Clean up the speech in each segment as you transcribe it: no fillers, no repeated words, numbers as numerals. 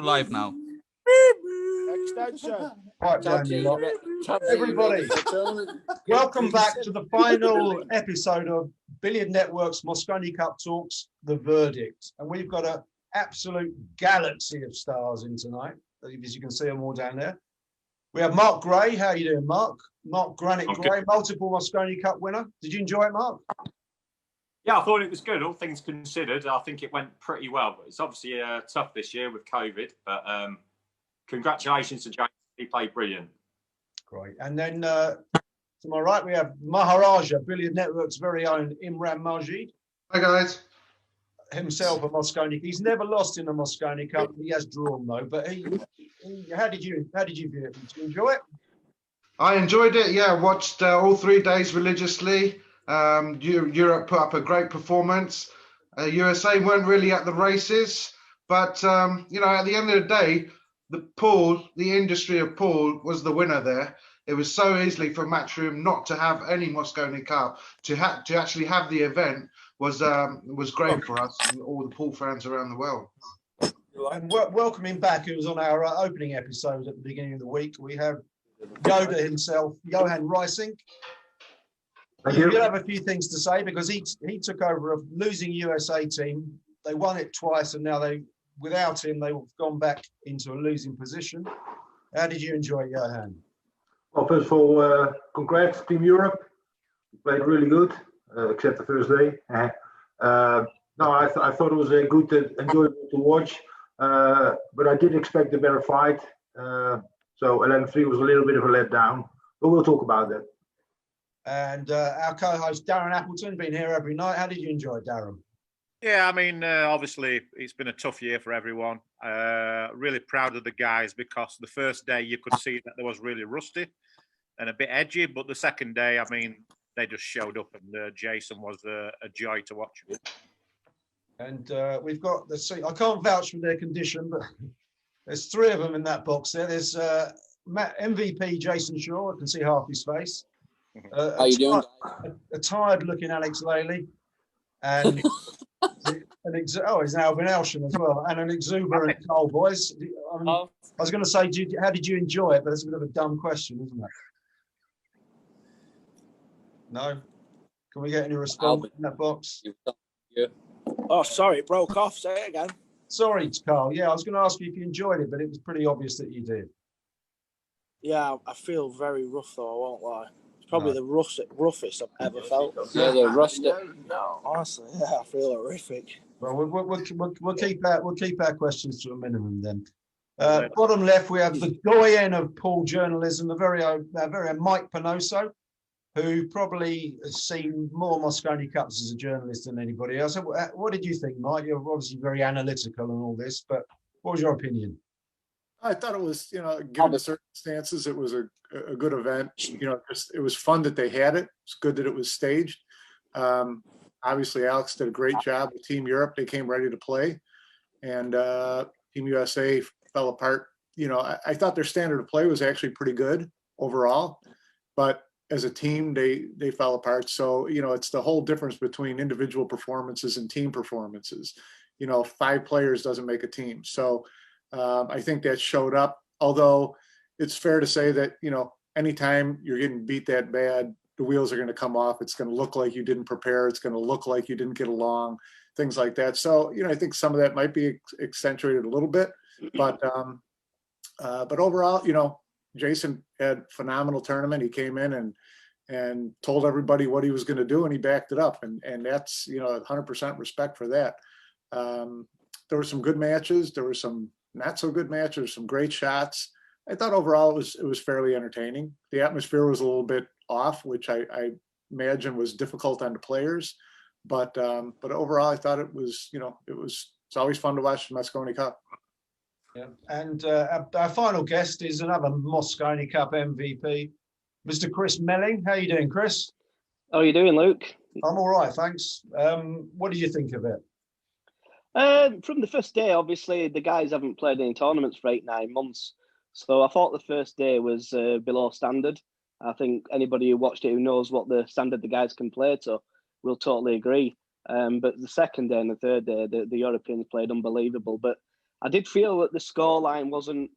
live now. Extension. Right, Daniel. Everybody, welcome back to the final episode of Billiard Network's Mosconi Cup Talks, The Verdict. And we've got an absolute galaxy of stars in tonight, as you can see them all down there. We have Mark Gray. How are you doing, Mark? Mark Granite Gray, multiple Mosconi Cup winner. Did you enjoy it, Mark? Yeah, I thought it was good. All things considered, I think it went pretty well. But it's obviously tough this year with COVID. But congratulations to Jayson. He played brilliant. Great. And then to my right, we have Maharaja, Billiard Network's very own Imran Majid. Hi, guys. Himself a Mosconi. He's never lost in a Mosconi Cup. He has drawn though. But how did you view it? Did you enjoy it? I enjoyed it. Yeah, watched all 3 days religiously. Europe put up a great performance. USA weren't really at the races, but you know, at the end of the day, the industry of pool was the winner there. It was so easily for Matchroom not to have any Mosconi Cup. To actually have the event was great for us and all the pool fans around the world. And welcoming back, who was on our opening episode at the beginning of the week, we have Yoda himself, Johan Ruysink. He'll have a few things to say because he took over a losing USA team. They won it twice, and now without him, they've gone back into a losing position. How did you enjoy it, Johan? Well, first of all, congrats, Team Europe. You played really good, except the first day. No, I thought it was a good, enjoyable to watch, but I did expect a better fight. So 11-3 was a little bit of a letdown, but we'll talk about that. And our co-host, Darren Appleton, been here every night. How did you enjoy it, Darren? Yeah, I mean, obviously, it's been a tough year for everyone. Really proud of the guys because the first day you could see that they was really rusty and a bit edgy, but the second day, I mean, they just showed up and Jayson was a joy to watch. And we've got I can't vouch for their condition, but there's 3 of them in that box there. There's MVP Jayson Shaw. I can see half his face. How you doing? A tired-looking Alex Lely, and he's Alvin Elsham as well, and an exuberant Karl, boys. I was going to say, how did you enjoy it? But it's a bit of a dumb question, isn't it? No? Can we get any response in that box? Yeah. Oh, sorry, it broke off. Say it again. Sorry, Karl. Yeah, I was going to ask you if you enjoyed it, but it was pretty obvious that you did. Yeah, I feel very rough, though, I won't lie. Probably the roughest I've ever felt. Yeah, the rusted. No, honestly, yeah, I feel horrific. Well, we'll keep our questions to a minimum then. Bottom left, we have the doyen of pool journalism, the very own Mike Panozzo, who probably has seen more Mosconi Cups as a journalist than anybody else. What did you think, Mike? You're obviously very analytical and all this, but what was your opinion? I thought it was, given the circumstances, it was a good event. It was fun that they had it. It's good that it was staged. Obviously, Alex did a great job with Team Europe. They came ready to play, and Team USA fell apart. I thought their standard of play was actually pretty good overall, but as a team, they fell apart. So, it's the whole difference between individual performances and team performances. 5 players doesn't make a team. So, I think that showed up, although it's fair to say that, anytime you're getting beat that bad, the wheels are going to come off. It's going to look like you didn't prepare. It's going to look like you didn't get along, things like that. So, I think some of that might be accentuated a little bit, but overall, Jayson had a phenomenal tournament. He came in and told everybody what he was going to do, and he backed it up. And that's, 100% respect for that. There were some good matches. There were some not so good matches, some great shots. I thought overall it was fairly entertaining. The atmosphere was a little bit off, which I imagine was difficult on the players. But overall, I thought it was, it's always fun to watch the Mosconi Cup. Yeah, and our final guest is another Mosconi Cup MVP, Mr. Chris Melling. How are you doing, Chris? How are you doing, Luke? I'm all right, thanks. What did you think of it? From the first day, obviously, the guys haven't played any tournaments for 8-9 months. So I thought the first day was below standard. I think anybody who watched it who knows what the standard the guys can play to will totally agree. But the second day and the third day, the Europeans played unbelievable. But I did feel that the scoreline wasn't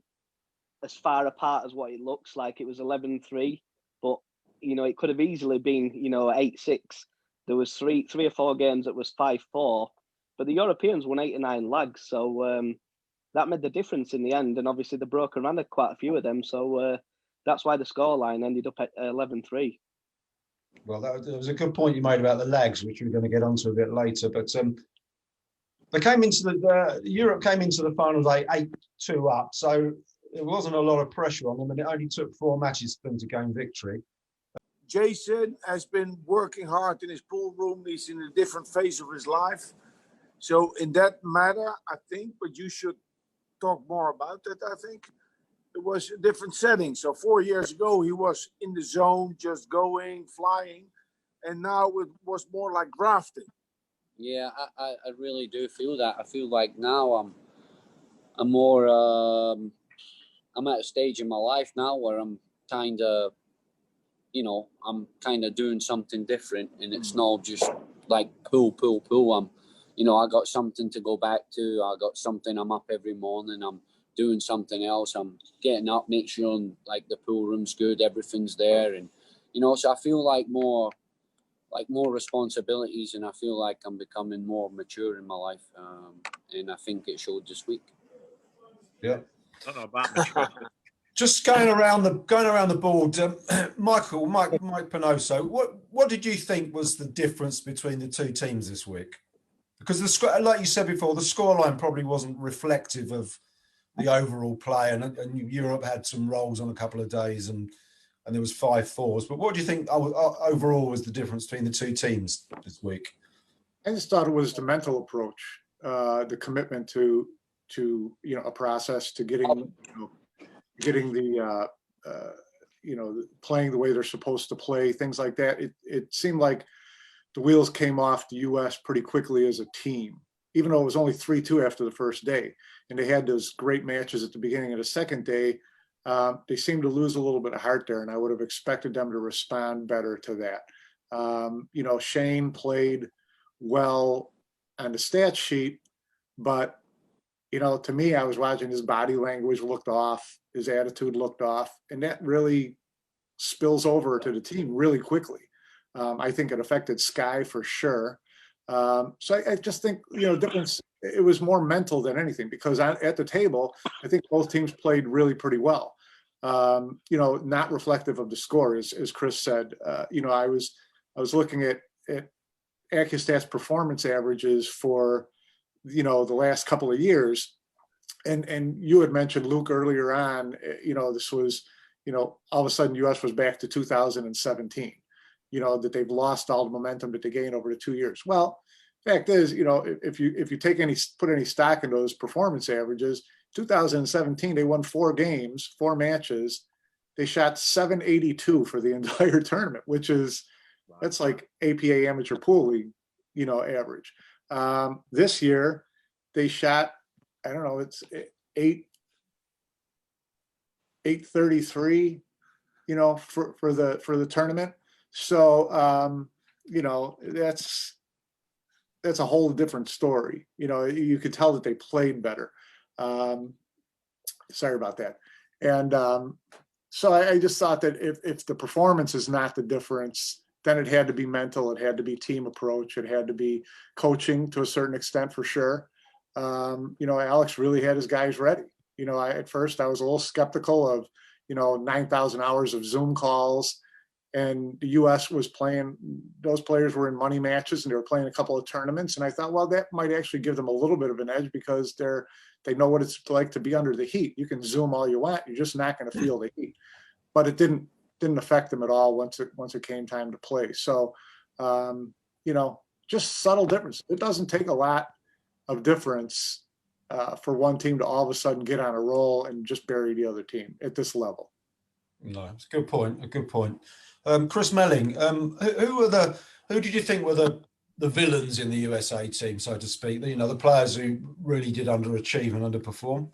as far apart as what it looks like. It was 11-3, but it could have easily been 8-6. There was three or four games that was 5-4, but the Europeans won 8 or 9 lags, so that made the difference in the end. And obviously, the broker ran quite a few of them, so that's why the scoreline ended up at 11-3. Well, that was a good point you made about the lags, which we're going to get onto a bit later. But they came into Europe came into the finals 8-2 up, so there wasn't a lot of pressure on them, and it only took 4 matches for them to gain victory. Jayson has been working hard in his pool room. He's in a different phase of his life. So in that matter, I think, but you should talk more about that, I think. It was a different setting. So 4 years ago, he was in the zone, just going, flying. And now it was more like grafting. Yeah, I really do feel that. I feel like now I'm more, I'm at a stage in my life now where I'm kind of, I'm kind of doing something different, and it's not just like pool. I got something to go back to. I got something. I'm up every morning. I'm doing something else. I'm getting up, make sure like the pool room's good, everything's there, and so I feel like more responsibilities, and I feel like I'm becoming more mature in my life, and I think it showed this week. Yeah, I don't know about mature. Just going around the board, Mike Panozzo, what did you think was the difference between the two teams this week? Because like you said before, the scoreline probably wasn't reflective of the overall play, and Europe had some rolls on a couple of days, and there was 5-4s. But what do you think overall was the difference between the two teams this week? I just thought it was the mental approach, the commitment to a process, to getting the playing the way they're supposed to play, things like that. It seemed like the wheels came off the U.S. pretty quickly as a team, even though it was only 3-2 after the first day, and they had those great matches at the beginning of the second day. They seemed to lose a little bit of heart there, and I would have expected them to respond better to that. Shane played well on the stat sheet, but to me, I was watching his body language looked off, his attitude looked off, and that really spills over to the team really quickly. I think it affected Sky for sure. So I just think, difference, it was more mental than anything, because at the table, I think both teams played really pretty well. Not reflective of the score, as Chris said. I was looking at Accustat's performance averages for the last couple of years, and you had mentioned, Luke, earlier on, this was all of a sudden US was back to 2017, that they've lost all the momentum that they gained over the 2 years. Well, fact is, if you put any stock in those performance averages, 2017 they won 4 games, 4 matches, they shot .782 for the entire tournament, which is that's like APA Amateur Pool League average. This year they shot, I don't know, it's 833, for the tournament. So that's a whole different story. You could tell that they played better. Sorry about that. And so I just thought that if the performance is not the difference, then it had to be mental, it had to be team approach, it had to be coaching to a certain extent for sure. Alex really had his guys ready. At first I was a little skeptical of, 9,000 hours of Zoom calls, and the US was playing, those players were in money matches and they were playing a couple of tournaments. And I thought, well, that might actually give them a little bit of an edge, because they know what it's like to be under the heat. You can Zoom all you want, you're just not going to feel the heat. But it didn't affect them at all once it came time to play. So, just subtle difference. It doesn't take a lot of difference for one team to all of a sudden get on a roll and just bury the other team at this level. No, it's a good point. A good point. Chris Melling, who did you think were the villains in the USA team, so to speak? The players who really did underachieve and underperform.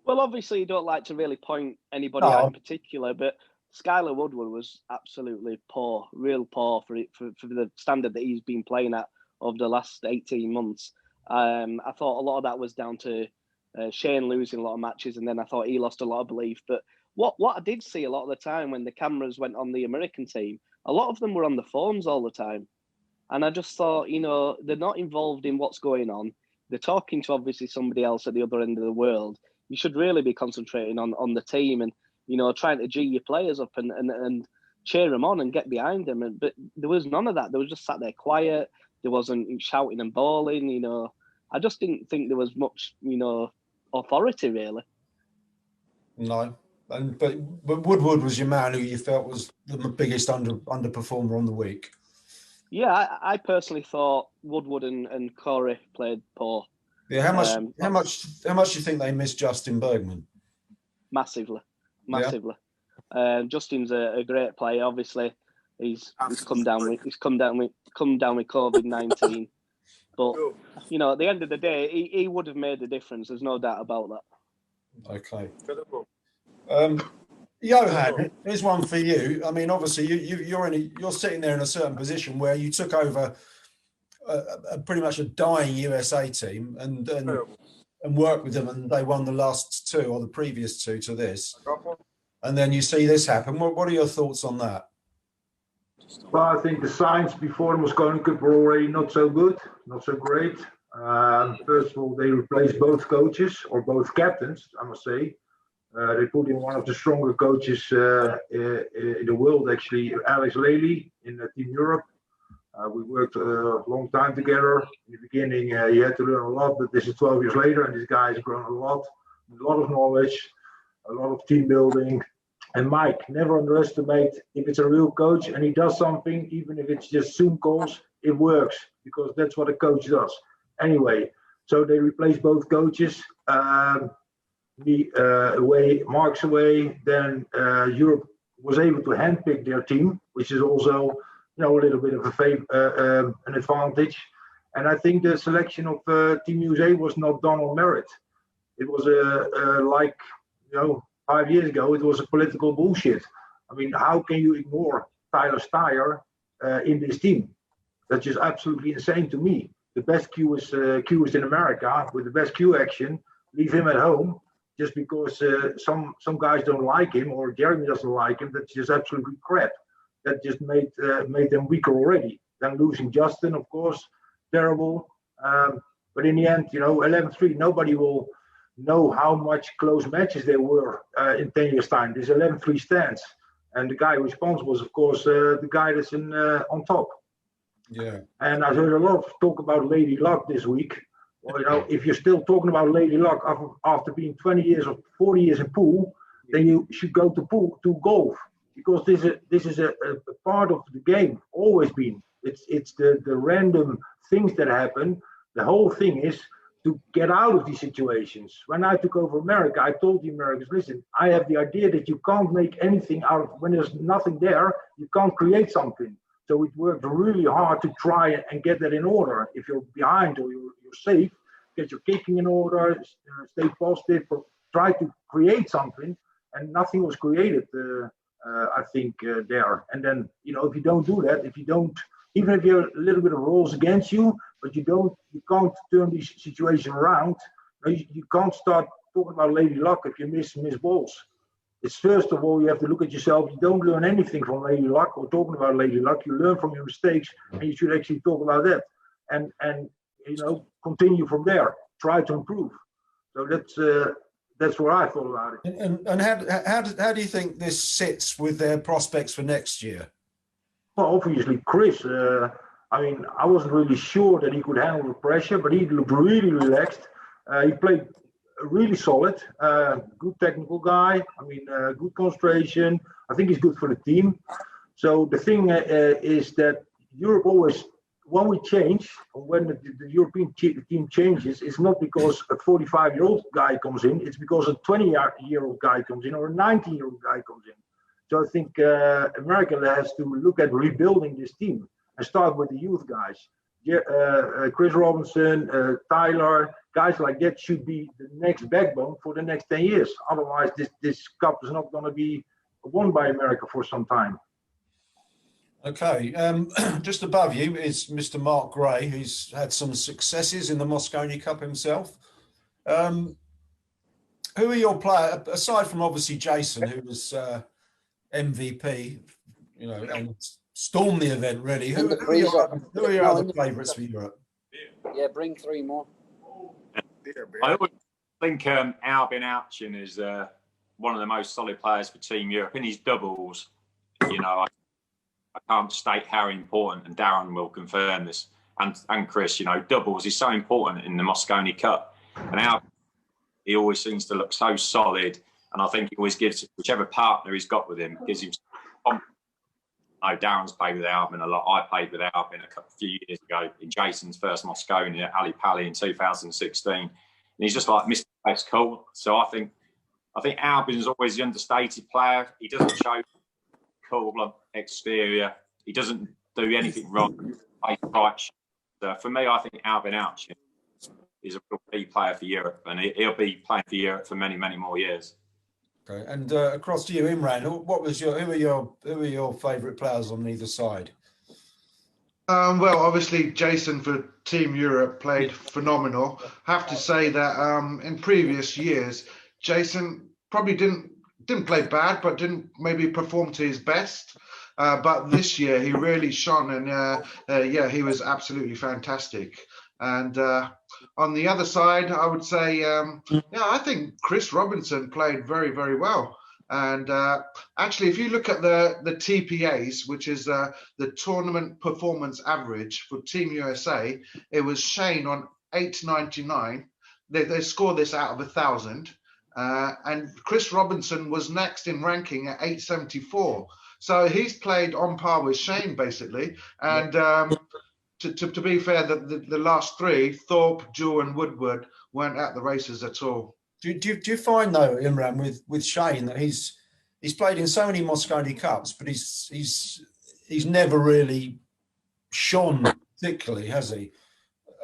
Well, obviously, you don't like to really point anybody out in particular, but Skyler Woodward was absolutely poor, real poor for the standard that he's been playing at over the last 18 months. I thought a lot of that was down to Shane losing a lot of matches, and then I thought he lost a lot of belief. But what I did see a lot of the time when the cameras went on the American team, a lot of them were on the phones all the time. And I just thought, they're not involved in what's going on. They're talking to obviously somebody else at the other end of the world. You should really be concentrating on the team and, trying to G your players up and cheer them on and get behind them. But there was none of that. They were just sat there quiet. There wasn't shouting and bawling, I just didn't think there was much, authority really. No. But Woodward was your man who you felt was the biggest underperformer on the week. Yeah, I personally thought Woodward and Corey played poor. Yeah, how much do you think they missed Justin Bergman? Massively. Justin's a great player. Obviously, he's come down with COVID-19. But at the end of the day, he would have made a difference. There's no doubt about that. Okay. Johan, here's one for you. I mean, obviously, you're sitting there in a certain position where you took over pretty much a dying USA team and worked with them, and they won the last two or the previous two to this. And then you see this happen. What are your thoughts on that? Well, I think the signs before the Mosconi Cup were already not so good, not so great. First of all, they replaced both coaches or both captains, I must say. They put in one of the stronger coaches in the world, actually, Alex Lely in Team Europe. We worked a long time together. In the beginning, you had to learn a lot, but this is 12 years later, and this guy has grown a lot of knowledge, a lot of team building. And Mike, never underestimate if it's a real coach and he does something, even if it's just Zoom calls, it works because that's what a coach does. Anyway, so they replaced both coaches. Me away, Mark's away. Then Europe was able to handpick their team, which is also, a little bit of an advantage. And I think the selection of Team USA was not done on merit. It was like 5 years ago, it was a political bullshit. I mean, how can you ignore Tyler Steyer in this team? That's just absolutely insane to me. The best Q is in America with the best Q action. Leave him at home just because some guys don't like him or Jeremy doesn't like him. That's just absolutely crap. That just made them weaker already. Then losing Justin, of course, terrible. But in the end, 11-3, nobody will know how much close matches there were in 10 years' time. This 11-3 stands. And the guy responsible was, of course, the guy that's on top. Yeah. And I heard a lot of talk about Lady Luck this week. Well, if you're still talking about Lady Luck after being 20 years or 40 years in pool, then you should go to golf. Because this is a part of the game, always been. It's the random things that happen. The whole thing is to get out of these situations. When I took over America, I told the Americans, listen, I have the idea that you can't make anything out of, when there's nothing there, you can't create something. So we worked really hard to try and get that in order. If you're behind or you're safe, get your kicking in order, stay positive, try to create something, and nothing was created. I think there. And then, if you don't do that, even if you have a little bit of rules against you, but you can't turn these situations around. You can't start talking about Lady Luck if you miss balls. It's first of all, you have to look at yourself. You don't learn anything from Lady Luck or talking about Lady Luck. You learn from your mistakes, and you should actually talk about that and continue from there. Try to improve. So that's what I thought about it. And how do you think this sits with their prospects for next year? Well, obviously, Chris. I wasn't really sure that he could handle the pressure, but he looked really relaxed. He played really solid. Good technical guy. Good concentration. I think he's good for the team. So the thing is that Europe always, when we change, when the European team changes, it's not because a 45-year-old guy comes in, it's because a 20-year-old guy comes in or a 19-year-old guy comes in. So I think America has to look at rebuilding this team and start with the youth guys. Chris Robinson, Tyler, guys like that should be the next backbone for the next 10 years. Otherwise, this cup is not going to be won by America for some time. Okay, just above you is Mr. Mark Gray, who's had some successes in the Mosconi Cup himself. Who are your players, aside from obviously Jayson, who was MVP, you know, and stormed the event really? Who are your other favourites for Europe? Yeah, bring 3 more. I always think Albin Outchin is one of the most solid players for Team Europe. In his doubles, you know, I can't state how important, and Darren will confirm this, and Chris, you know, doubles is so important in the Mosconi Cup. And Albin, he always seems to look so solid, and I think he always gives, whichever partner he's got with him, gives him. I know Darren's played with Albin a lot. I played with Albin a few years ago in Jayson's first Mosconi at Ali Pali in 2016. And he's just like Mr. Best Cool. So I think Albin's always the understated player. He doesn't show cool exterior. He doesn't do anything wrong. So for me, I think Albin Outchin is a real key player for Europe, and he'll be playing for Europe for many, many more years. Okay, and across to you, Imran. Who are your favourite players on either side? Well, obviously, Jayson for Team Europe played phenomenal. Have to say that in previous years, Jayson probably didn't play bad, but didn't maybe perform to his best. But this year, he really shone, and yeah, he was absolutely fantastic. And on the other side, I would say, yeah, I think Chris Robinson played very, very well. And actually, if you look at the TPAs, which is the tournament performance average for Team USA, it was Shane on 899. They scored this out of 1,000. And Chris Robinson was next in ranking at 874. So he's played on par with Shane, basically. And to be fair, the last 3, Thorpe, Jewell and Woodward, weren't at the races at all. Do you find though, Imran, with Shane, that he's played in so many Mosconi Cups, but he's never really shone particularly, has he?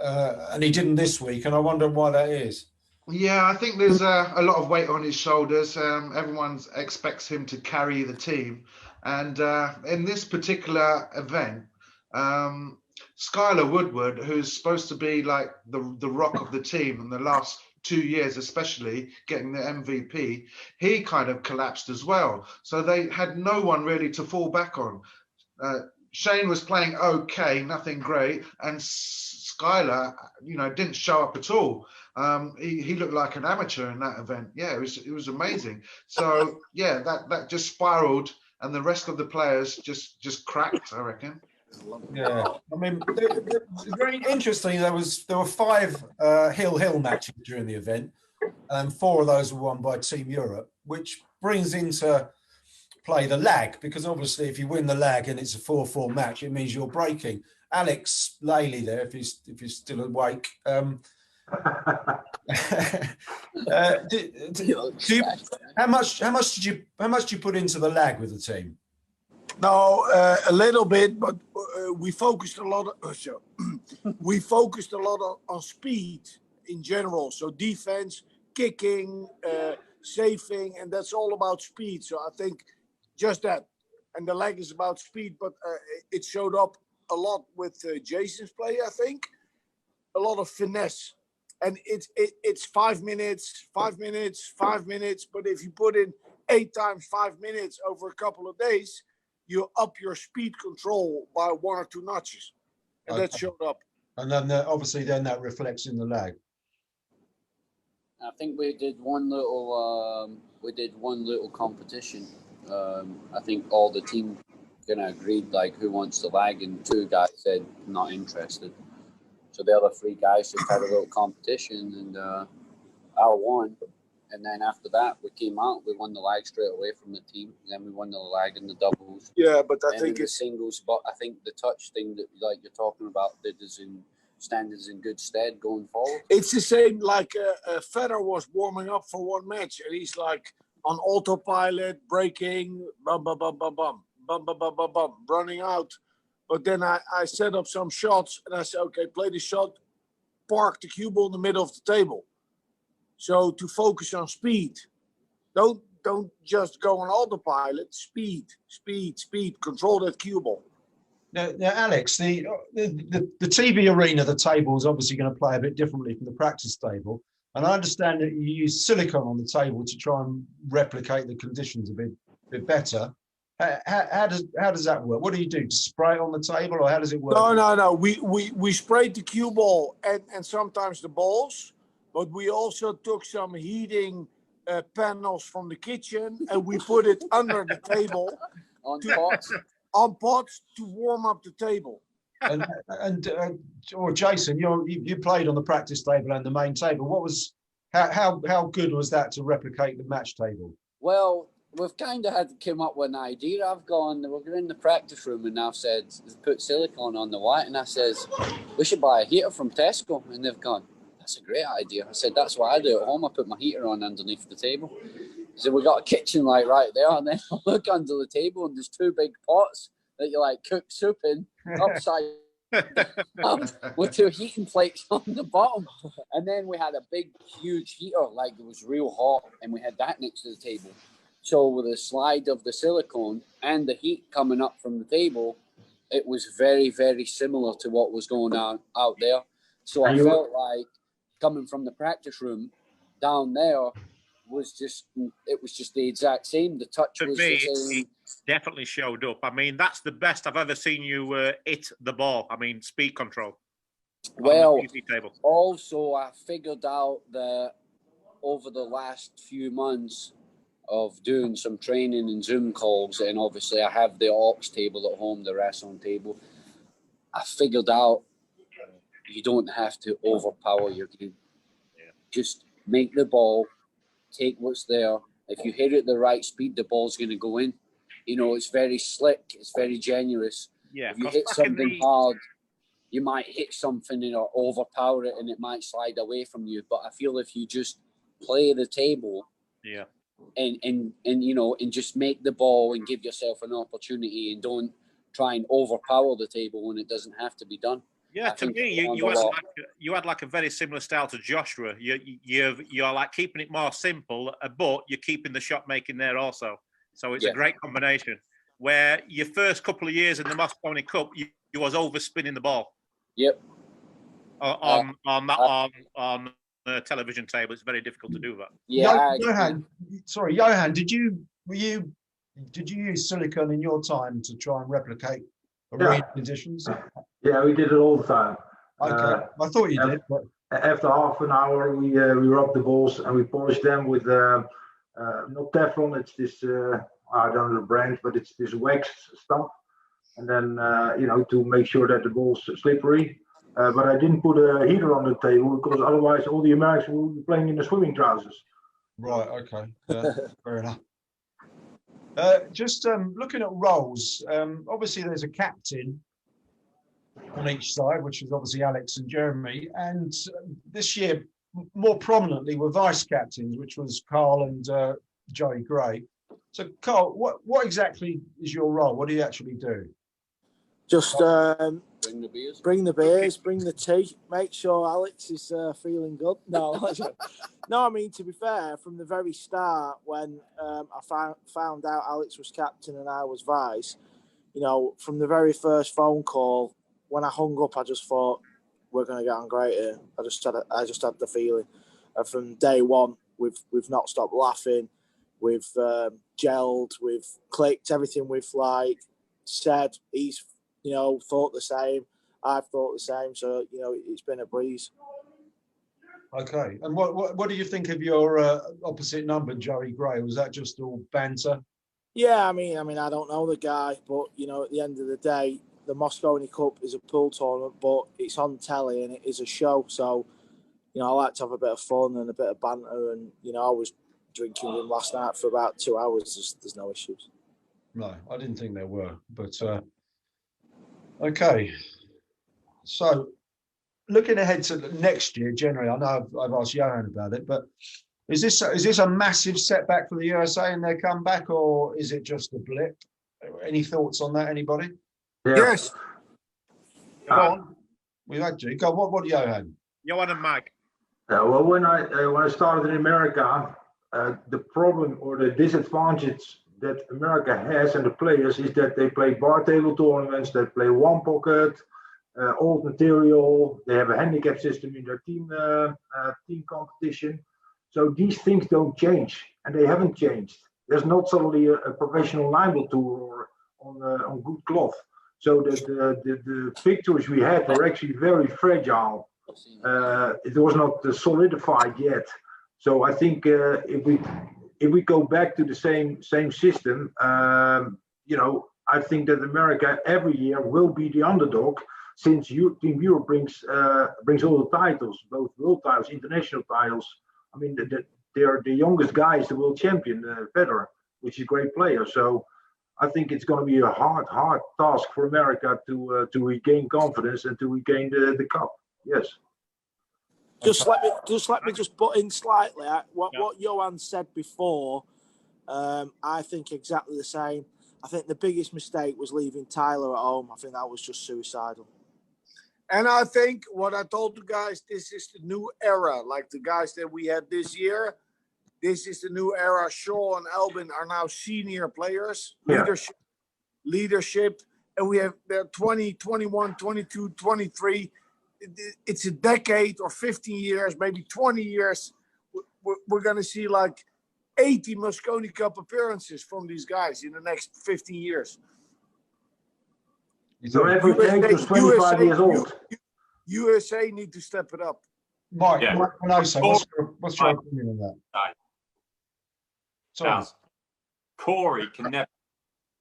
And he didn't this week, and I wonder why that is. Yeah, I think there's a lot of weight on his shoulders. Everyone expects him to carry the team, and in this particular event, Skyler Woodward, who's supposed to be like the rock of the team in the last 2 years, especially getting the MVP, he kind of collapsed as well. So they had no one really to fall back on. Shane was playing okay, nothing great, and Skyler, you know, didn't show up at all. He looked like an amateur in that event. Yeah, it was amazing. So yeah, that just spiraled, and the rest of the players just cracked, I reckon. Yeah, I mean, it's very interesting. There were 5 hill matches during the event, and 4 of those were won by Team Europe, which brings into play the lag, because obviously if you win the lag and it's a 4-4 match, it means you're breaking. Alex Lely there, if you're still awake. How much did you put into the lag with the team? No, a little bit, but we focused a lot. We focused a lot on speed in general. So defense, kicking, saving, and that's all about speed. So I think just that, and the leg is about speed. But it showed up a lot with Jayson's play. I think a lot of finesse, and it's 5 minutes, 5 minutes, 5 minutes. But if you put in 8 times 5 minutes over a couple of days, you up your speed control by 1 or 2 notches, and that showed up. And then obviously that reflects in the lag. I think we did one little competition. I think all the team kind of agreed like who wants the lag, and 2 guys said not interested. So the other 3 guys just had a little competition, and I won. And then after that, we came out. We won the lag straight away from the team. And then we won the lag in the doubles. Yeah, but I and think it's singles. But I think the touch thing that like you're talking about stands in good stead going forward. It's the same like Federer was warming up for one match, and he's like on autopilot, braking, bum bum bum bum bum bum bum bum bum bum, running out. But then I set up some shots, and I said, okay, play the shot, park the cue ball in the middle of the table. So to focus on speed, don't just go on autopilot. Speed, control that cue ball. Now, Alex, the TV arena, the table is obviously going to play a bit differently from the practice table. And I understand that you use silicone on the table to try and replicate the conditions a bit better. How does that work? What do you do? To spray it on the table, or how does it work? No. We sprayed the cue ball and sometimes the balls, but we also took some heating panels from the kitchen and we put it under the table On pots. on pots to warm up the table. Or Jayson, you played on the practice table and the main table. How good was that to replicate the match table? Well, we've kind of had to come up with an idea. We're in the practice room and I've said, put silicone on the white, and I says, we should buy a heater from Tesco. And they've gone, that's a great idea. I said, that's what I do at home. I put my heater on underneath the table. So we got a kitchen light right there, and then I look under the table and there's two big pots that you like cook soup in upside down with two heating plates on the bottom. And then we had a big, huge heater, like it was real hot, and we had that next to the table. So with the slide of the silicone and the heat coming up from the table, it was very, very similar to what was going on out there. So I felt like coming from the practice room down there was just the exact same. The touch was the same. It definitely showed up. I mean, that's the best I've ever seen you hit the ball. I mean, speed control. Well, also I figured out that over the last few months of doing some training and Zoom calls, and obviously I have the aux table at home, the wrestling table, I figured out you don't have to overpower your game. Yeah. Just make the ball, take what's there. If you hit it at the right speed, the ball's going to go in. You know, it's very slick. It's very generous. Yeah. If you hit something hard, you might hit something or overpower it and it might slide away from you. But I feel if you just play the table, yeah, and you know, and just make the ball and give yourself an opportunity, and don't try and overpower the table when it doesn't have to be done. Yeah, to me, you had like a very similar style to Joshua. You're like keeping it more simple, but you're keeping the shot making there also. So it's a great combination. Where your first couple of years in the Mosconi Cup, you was overspinning the ball. Yep. On the television table, it's very difficult to do that. Yeah. Johan, did you use silicone in your time to try and replicate arena conditions? Yeah, we did it all the time. Okay, I thought you did. But... After half an hour, we rubbed the balls and we polished them with not Teflon. It's this I don't know the brand, but it's this wax stuff. And then to make sure that the ball's slippery. But I didn't put a heater on the table because otherwise all the Americans will be playing in the swimming trousers. Right. Okay. Yeah, fair enough. Just looking at roles. Obviously, there's a captain on each side, which is obviously Alex and Jeremy, and this year more prominently were vice captains, which was Karl and Joey Gray. So Karl, what exactly is your role? What do you actually do? Just bring the beers, bring the tea, make sure Alex is feeling good. No, I mean, to be fair, from the very start when I found out Alex was captain and I was vice, from the very first phone call, when I hung up, I just thought, we're going to get on great here. I just had the feeling. From day one, we've not stopped laughing. We've gelled, we've clicked, everything we've said. He's thought the same. I've thought the same. So it's been a breeze. Okay. And what do you think of your opposite number, Joey Gray? Was that just all banter? Yeah, I mean, I don't know the guy, but at the end of the day, the Mosconi Cup is a pool tournament, but it's on telly and it is a show. So, I like to have a bit of fun and a bit of banter. And I was drinking with him last night for about 2 hours. There's no issues. No, I didn't think there were, but. Okay, so looking ahead to next year, generally, I know I've asked Johan about it, but is this a massive setback for the USA in their comeback, or is it just a blip? Any thoughts on that? Anybody? Yeah. Yes. Go on. We've had you. Go. What, Johan? Johan and Mike. Well, when I started in America, the problem or the disadvantage that America has and the players is that they play bar table tournaments, they play one pocket, old material. They have a handicap system in their team competition. So these things don't change, and they haven't changed. There's not suddenly a professional libel tour on good cloth. So the pictures we had were actually very fragile. It was not solidified yet. So I think if we go back to the same system, I think that America every year will be the underdog, since Team Europe brings all the titles, both world titles, international titles. I mean, they're the youngest guy is the world champion, Federer, which is a great player. So I think it's going to be a hard task for America to regain confidence and to regain the cup. Yes. Just let me butt in slightly. What Johan said before, I think exactly the same. I think the biggest mistake was leaving Tyler at home. I think that was just suicidal. And I think what I told the guys, this is the new era. Like the guys that we had this year, this is the new era. Shaw and Albin are now senior players, leadership. And we have they're 20, 21, 22, 23. It's a decade or 15 years, maybe 20 years. We're going to see like 80 Mosconi Cup appearances from these guys in the next 15 years. Your average age was 25 years old. USA need to step it up. Mike, Panozzo, what's your opinion on that? Sorry. Corey can never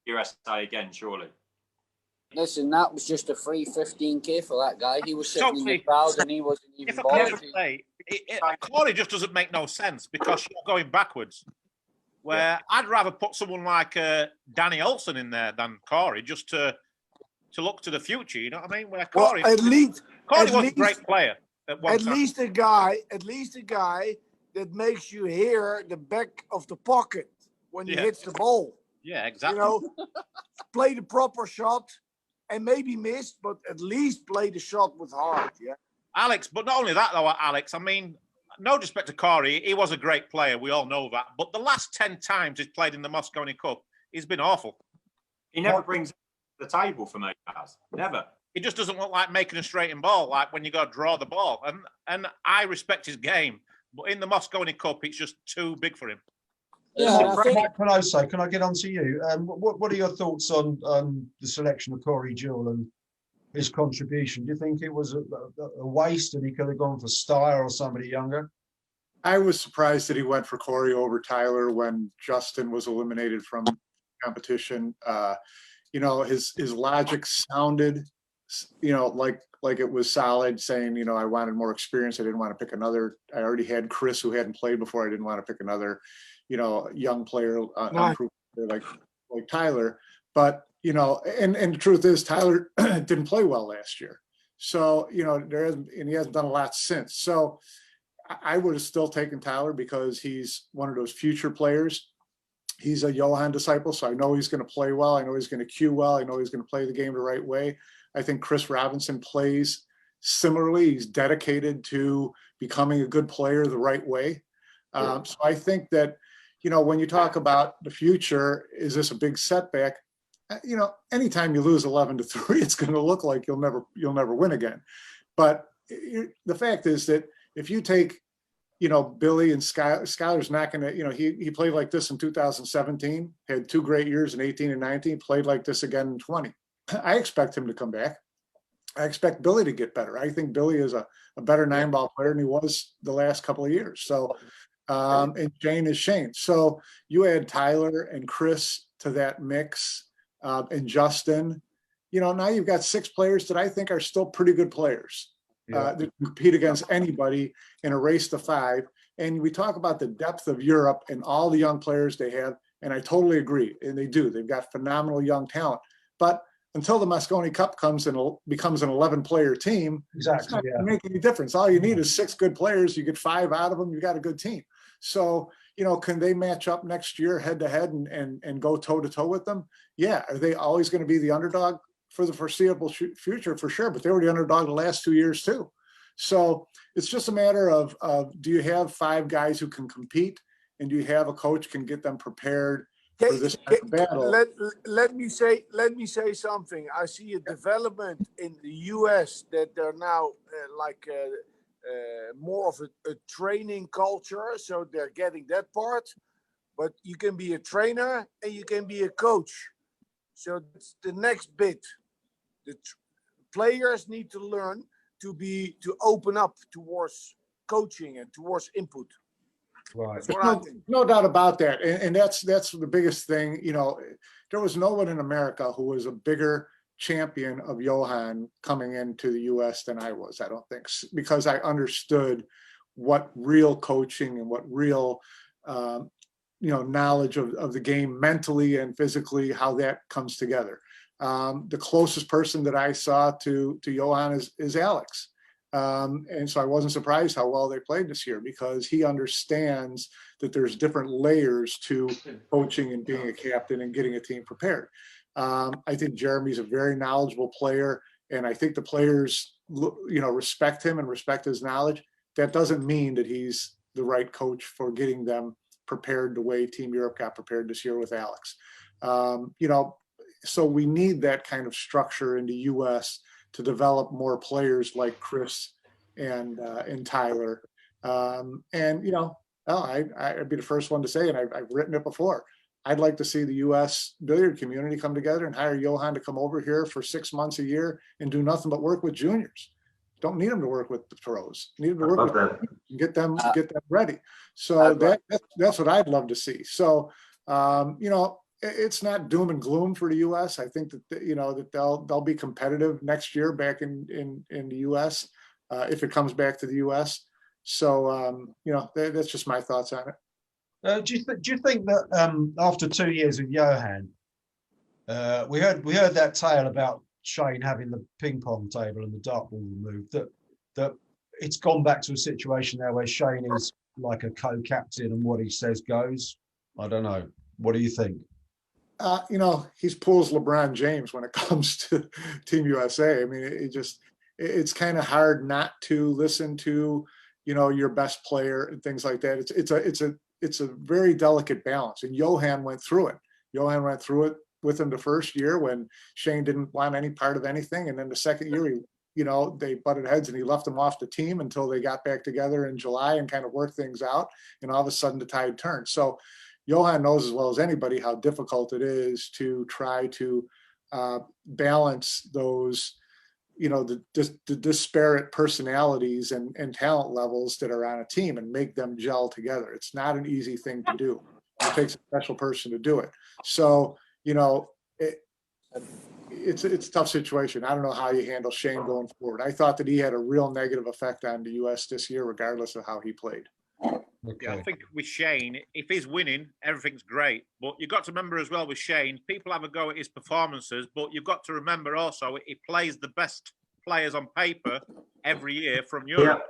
USA again, surely. Listen, that was just a free 15k for that guy. He was sitting in the crowd and he wasn't even bothered. Corey just doesn't make no sense because you're going backwards. Where I'd rather put someone like Danny Olsen in there than Corey, just to look to the future. You know what I mean? Where Corey, Corey was a great player at one time. At least a guy that makes you hear the back of the pocket when he hits the ball. Yeah, exactly. You know, play the proper shot and maybe miss, but at least play the shot with heart. Yeah, Alex. But not only that, though, Alex. I mean, no disrespect to Corey, he was a great player. We all know that. But the last 10 times he's played in the Mosconi Cup, he's been awful. He never brings the table for me, guys. Never. He just doesn't look like making a straight ball, like when you got to draw the ball. And I respect his game, but in the Mosconi Cup, it's just too big for him. Yeah, Panozzo, can I get on to you? What are your thoughts on the selection of Corey Jewell and his contribution? Do you think it was a waste and he could have gone for Steyer or somebody younger? I was surprised that he went for Corey over Tyler when Justin was eliminated from competition. His logic sounded, like it was solid, saying, I wanted more experience. I didn't want to pick another. I already had Chris, who hadn't played before. I didn't want to pick another, young player like Tyler. But, and the truth is Tyler didn't play well last year. So, he hasn't done a lot since. So I would have still taken Tyler because he's one of those future players. He's a Johan disciple, so I know he's going to play well. I know he's going to cue well. I know he's going to play the game the right way. I think Chris Robinson plays similarly. He's dedicated to becoming a good player the right way. So I think that, when you talk about the future, is this a big setback? Anytime you lose 11-3, it's going to look like you'll never win again. But the fact is that if you take, Billy and Skyler's not going to, he played like this in 2017, had 2 great years in 18 and 19, played like this again in 20. I expect him to come back. I expect Billy to get better. I think Billy is a better 9-ball player than he was the last couple of years. So, and Shane is Shane. So you add Tyler and Chris to that mix, and Justin, now you've got 6 players that I think are still pretty good players. That compete against anybody in a race to 5. And we talk about the depth of Europe and all the young players they have. And I totally agree. And they do. They've got phenomenal young talent. But until the Mosconi Cup comes and becomes an 11-player team, exactly, it's not going to make any difference. All you need is 6 good players. You get 5 out of them, you got a good team. So, can they match up next year head to head and go toe to toe with them? Yeah. Are they always going to be the underdog for the foreseeable future? For sure. But they were the underdog the last 2 years too. So it's just a matter of do you have 5 guys who can compete, and do you have a coach can get them prepared for this type of battle. Let me say something. I see a development in the US that they're now more of a training culture, so they're getting that part. But you can be a trainer and you can be a coach. So that's the next bit. The players need to learn to open up towards coaching and towards input. Right. That's what I think. No doubt about that. And that's the biggest thing. You know, there was no one in America who was a bigger champion of Johan coming into the US than I was, I don't think, because I understood what real coaching and what real knowledge of the game mentally and physically, how that comes together. The closest person that I saw to Johan is Alex. And so I wasn't surprised how well they played this year, because he understands that there's different layers to coaching and being a captain and getting a team prepared. I think Jeremy's a very knowledgeable player, and I think the players, respect him and respect his knowledge. That doesn't mean that he's the right coach for getting them prepared the way Team Europe got prepared this year with Alex. So we need that kind of structure in the US to develop more players like Chris and Tyler. I'd be the first one to say, and I've written it before, I'd like to see the US billiard community come together and hire Johan to come over here for 6 months a year and do nothing but work with juniors. Don't need him to work with the pros. Need him to work with them and get them ready. So that's what I'd love to see. So it's not doom and gloom for the US. I think that that they'll be competitive next year back in the US if it comes back to the US. So that's just my thoughts on it. Do you think that after 2 years of Johan, we heard that tale about Shane having the ping pong table and the dartboard removed, that it's gone back to a situation now where Shane is like a co-captain and what he says goes? I don't know. What do you think? He's pulls LeBron James when it comes to Team USA. I mean, it's kind of hard not to listen to, your best player and things like that. It's a very delicate balance, and Johan went through it. Johan went through it with him the first year when Shane didn't want any part of anything, and then the second year they butted heads and he left him off the team until they got back together in July and kind of worked things out, and all of a sudden the tide turned. So Johan knows as well as anybody how difficult it is to try to balance those, the disparate personalities and talent levels that are on a team and make them gel together. It's not an easy thing to do. It takes a special person to do it. So, it's a tough situation. I don't know how you handle Shane going forward. I thought that he had a real negative effect on the US this year, regardless of how he played. Yeah, I think with Shane, if he's winning, everything's great. But you've got to remember as well with Shane, people have a go at his performances, but you've got to remember also he plays the best players on paper every year from Europe,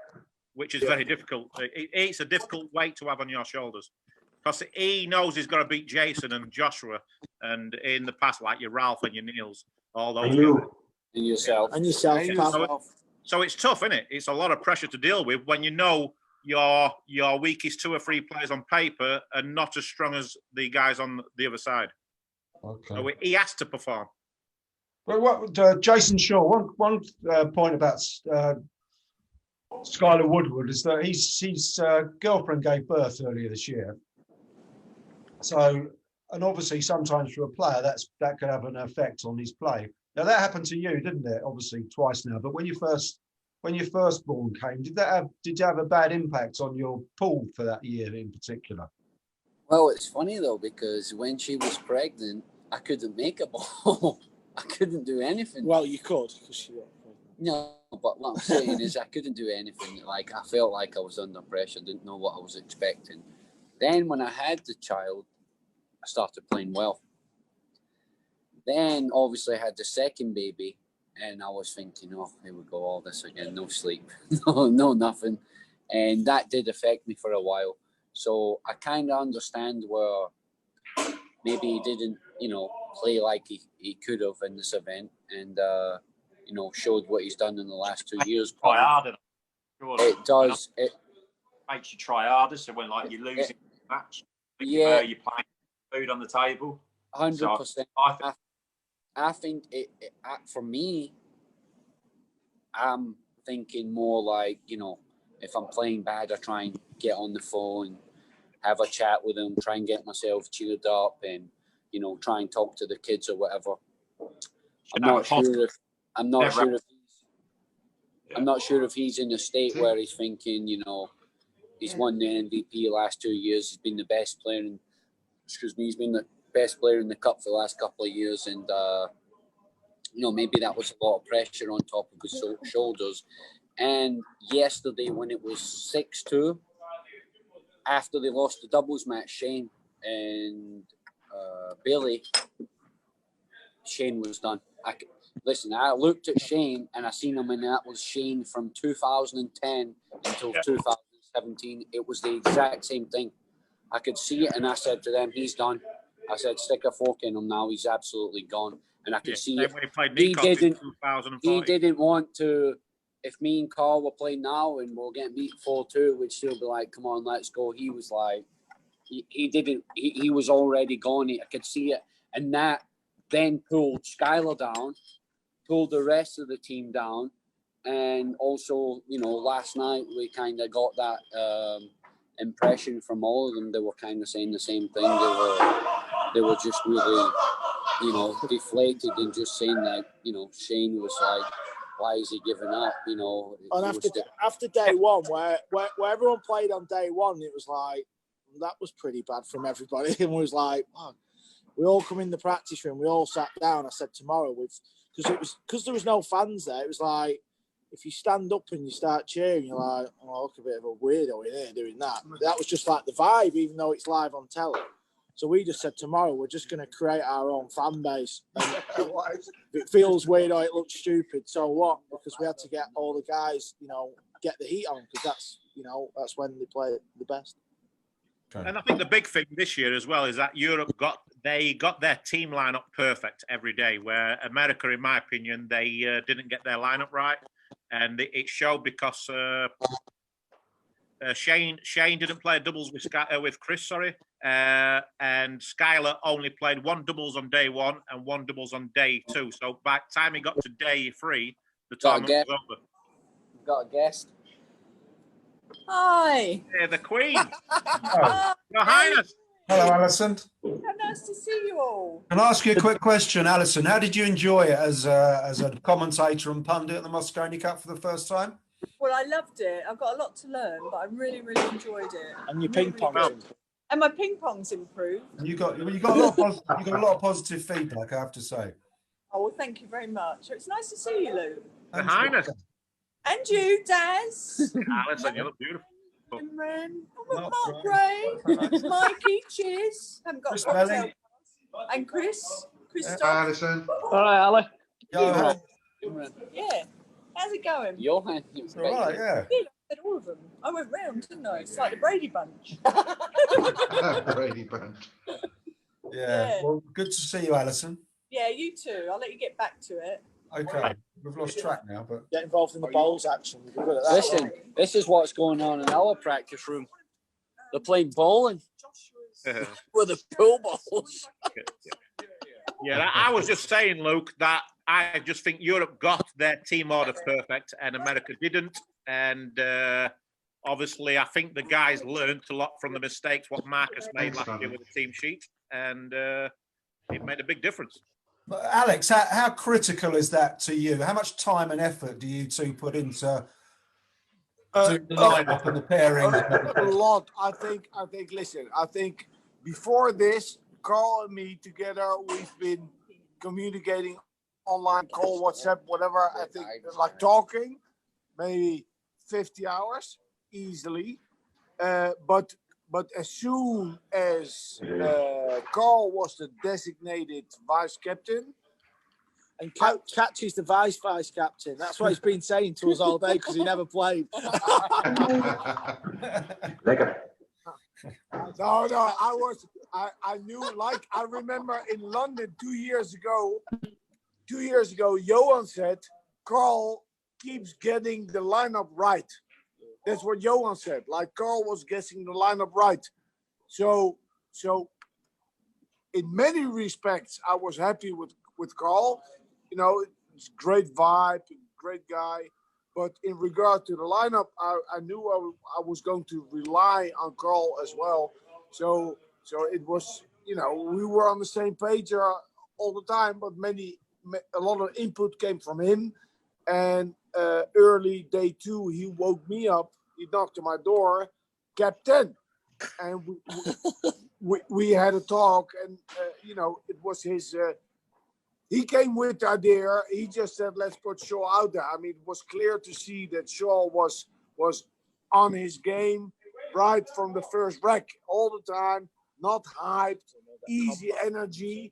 which is very difficult. It's a difficult weight to have on your shoulders, because he knows he's got to beat Jayson and Joshua, and in the past, like your Ralph and your Niels, all those guys. And yourself. So it's tough, isn't it? It's a lot of pressure to deal with when you know your weakest 2 or 3 players on paper are not as strong as the guys on the other side. Okay. So he has to perform. Well, what Jayson Shaw? One point about Skyler Woodward is that his girlfriend gave birth earlier this year. So, and obviously, sometimes for a player, that could have an effect on his play. Now that happened to you, didn't it? Obviously, twice now. But when your firstborn came, did you have a bad impact on your pool for that year in particular? Well, it's funny though, because when she was pregnant, I couldn't make a ball. I couldn't do anything. Well, you could, because she was pregnant. No, but what I'm saying is I couldn't do anything. Like, I felt like I was under pressure, didn't know what I was expecting. Then when I had the child, I started playing well. Then obviously I had the second baby, and I was thinking, oh, here we go, all this again, no sleep, no nothing. And that did affect me for a while. So I kind of understand where maybe he didn't, play like he could have in this event, and, showed what he's done in the last 2 years. Try harder. It does. It makes you try harder. So when you're losing the match, you're playing food on the table. 100%. I think for me, I'm thinking more like, you know, if I'm playing bad, I try and get on the phone, have a chat with them, try and get myself cheered up, and, you know, try and talk to the kids or whatever. I'm not sure if he's in a state where he's thinking, you know, he's won the MVP last 2 years. He's been the best player he's been the best player in the cup for the last couple of years, and you know, maybe that was a lot of pressure on top of his shoulders. And yesterday, when it was 6-2, after they lost the doubles match, Shane and Billy, Shane was done. I looked at Shane and I seen him, and that was Shane from 2010 until 2017. It was the exact same thing. I could see it, and I said to them, he's done. I said, stick a fork in him now. He's absolutely gone. And I could see it. He didn't want to. If me and Karl were playing now and we're getting beat 4-2, we'd still be like, come on, let's go. He was like, he was already gone. I could see it. And that then pulled Skyler down, pulled the rest of the team down. And also, you know, last night we kind of got that impression from all of them. They were kind of saying the same thing. They were just really, you know, deflated and just saying that, you know, Shane was like, why is he giving up? You know, and after day one, where everyone played on day one, it was like, that was pretty bad from everybody. And we was like, oh, we all come in the practice room, we all sat down. I said tomorrow, because there was no fans there, it was like, if you stand up and you start cheering, you're like, oh, I look a bit of a weirdo in here doing that. That was just like the vibe, even though it's live on telly. So we just said tomorrow we're just going to create our own fan base. And if it feels weird or it looks stupid, so what? Because we had to get all the guys, you know, get the heat on, because that's, you know, that's when they play the best. And I think the big thing this year as well is that Europe got their team lineup perfect every day, where America, in my opinion, they didn't get their lineup right, and it showed because Shane didn't play doubles with Chris, and Skyler only played one doubles on day one and one doubles on day two. So by the time he got to day 3, the tournament was over. We've got a guest. Hi. Yeah, the Queen. Oh. Your Highness. Hello, Alison. How nice to see you all. Can I ask you a quick question, Alison? How did you enjoy it as a commentator and pundit at the Mosconi Cup for the first time? Well, I loved it. I've got a lot to learn, but I really, really enjoyed it. And your ping pong. And my ping pong's improved. You got a lot of positive feedback, I have to say. Oh, well, thank you very much. It's nice to see you, Lou. The Highness. And you, Daz. Alison, you look beautiful. Imran. Oh, Mark Gray. Mikey, cheers. Haven't got Chris cocktail. Melling. And Chris. Christoph. Alison. All right, Ali. Johan. Yeah. How's it going? Johan. All right, yeah. Yeah, I said all of them. I went round, didn't I? It's like the Brady Bunch. Brady Bunch. Yeah. Well, good to see you, Alison. Yeah, you too. I'll let you get back to it. Okay. We've lost track now, but get involved in the bowls action. Listen, this is what's going on in our practice room. They're playing bowling with the pool balls. Yeah, I was just saying, Luke, that I just think Europe got their team order perfect and America didn't. And obviously, I think the guys learned a lot from the mistakes what Marcus made last year with the team sheet. And it made a big difference. But Alex, how critical is that to you? How much time and effort do you two put into the lineup and the pairing? A lot. I think. Listen, I think before this, Karl and me together, we've been communicating online, call, WhatsApp, whatever. I think like talking, maybe 50 hours easily. But as soon as Karl was the designated vice captain, and Catch is the vice captain. That's what he's been saying to us all day because he never played. No, I knew, like, I remember in London 2 years ago, Johan said, Karl keeps getting the lineup right. That's what Johan said. Like, Karl was guessing the lineup right. So in many respects, I was happy with Karl. You know, it's great vibe, great guy. But in regard to the lineup, I knew I was going to rely on Karl as well. So it was, you know, we were on the same page all the time, but a lot of input came from him. And early day 2, he woke me up. He knocked on my door, Captain, and we had a talk. And you know, it was his. He came with the idea. He just said, "Let's put Shaw out there." I mean, it was clear to see that Shaw was on his game right from the first wreck all the time. Not hyped, easy energy,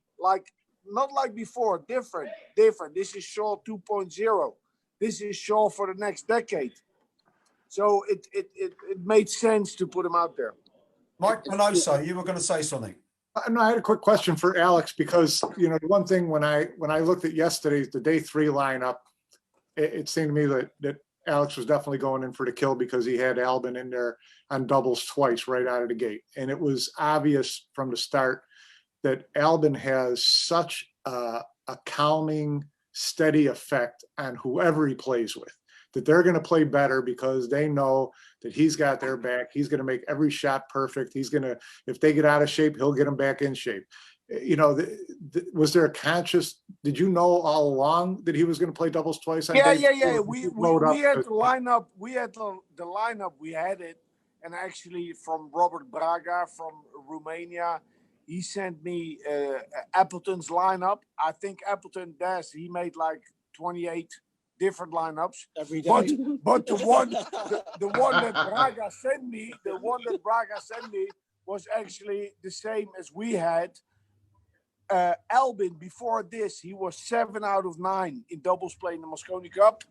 not like before. Different. This is Shaw 2.0. This is Shaw for the next decade. So it made sense to put him out there. Mike Panozzo, you were going to say something. No, I had a quick question for Alex because, you know, the one thing when I looked at yesterday's, the day 3 lineup, it seemed to me that Alex was definitely going in for the kill because he had Albin in there on doubles twice right out of the gate. And it was obvious from the start that Albin has such a calming, steady effect on whoever he plays with, that they're going to play better because they know that he's got their back. He's going to make every shot perfect. He's going to, if they get out of shape, he'll get them back in shape. You know, was there a conscious, did you know all along that he was going to play doubles twice? Yeah. We had the lineup. We had the lineup. We had it. And actually from Robert Braga from Romania, he sent me Appleton's lineup. I think Appleton he made like 28 different lineups every day. But the one that Braga sent me, was actually the same as we had. Albin, before this, he was 7 out of 9 in doubles play in the Mosconi Cup.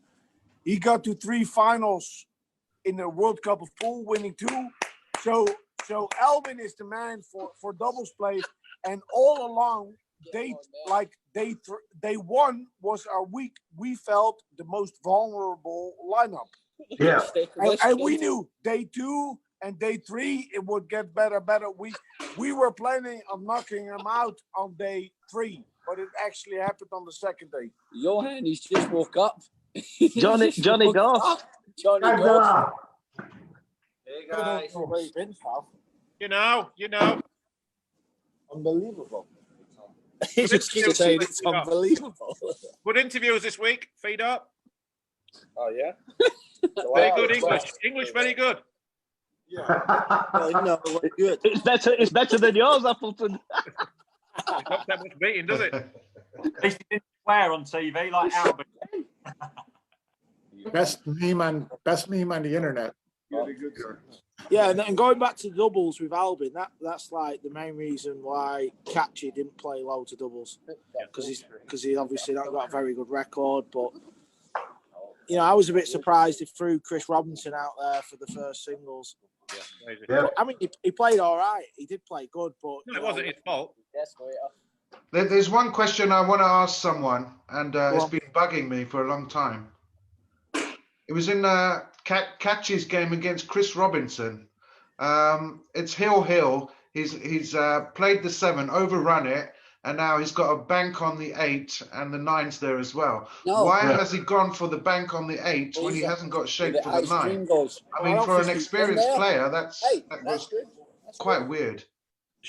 He got to 3 finals in the World Cup of Pool, winning 2. So Albin is the man for doubles play, and all along day 1 was our week. We felt the most vulnerable lineup. Yeah, and we knew day 2 and day 3 it would get better. We were planning on knocking him out on day 3, but it actually happened on the second day. Johan, he's just woke up. Johnny Goss. Johnny Goss. Hey guys, where you been, pal? You know. Unbelievable. He just keeps saying it's unbelievable. Good interviews this week. Feed up. Oh yeah. Very good English. English very good. Yeah. No, good. It's better than yours, Appleton. It's not that much beating, does it? At least he didn't swear on TV like Albert. Best meme on the internet. Yeah, and going back to doubles with Albin, that's like the main reason why Catchy didn't play loads of doubles, because he's obviously not got a very good record. But you know, I was a bit surprised he threw Chris Robinson out there for the first singles. Yeah. I mean, he played all right. He did play good, but It wasn't his fault. There's one question I want to ask someone, and it's been bugging me for a long time. It was in Catchy's game against Chris Robinson. It's Hill. He's played the 7, overrun it, and now he's got a bank on the 8, and the 9's there as well. Why has he gone for the bank on the 8 when he hasn't got shape for the 9? I mean, for an experienced player, that was quite weird.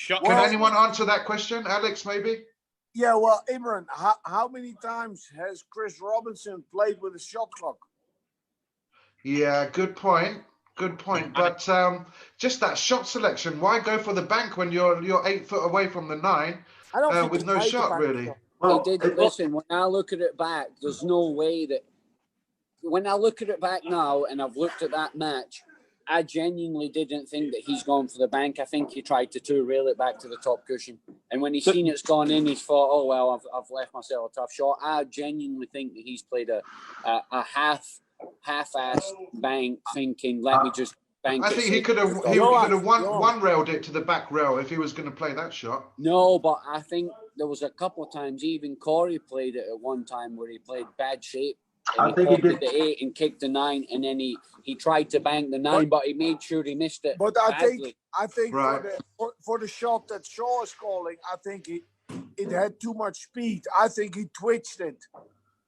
Can anyone answer that question? Alex, maybe? Yeah, well, Imran, how many times has Chris Robinson played with a shot clock? Yeah, good point. But just that shot selection, why go for the bank when you're 8 foot away from the 9 with no shot, really? Well, listen, when I look at it back, there's no way that... When I look at it back now and I've looked at that match, I genuinely didn't think that he's gone for the bank. I think he tried to two-rail it back to the top cushion. And when he's seen it's gone in, he's thought, oh, well, I've left myself a tough shot. I genuinely think that he's played a half-assed bank, thinking, let me just bank. I think he could have one-railed it to the back rail if he was going to play that shot. No, but I think there was a couple of times, even Corey played it at one time where he played bad shape I And think he he did did. the 8 and kicked the 9, and then he tried to bank the 9, but he made sure he missed it. But badly. I think Right. for the shot that Shaw is calling, I think it had too much speed. I think he twitched it.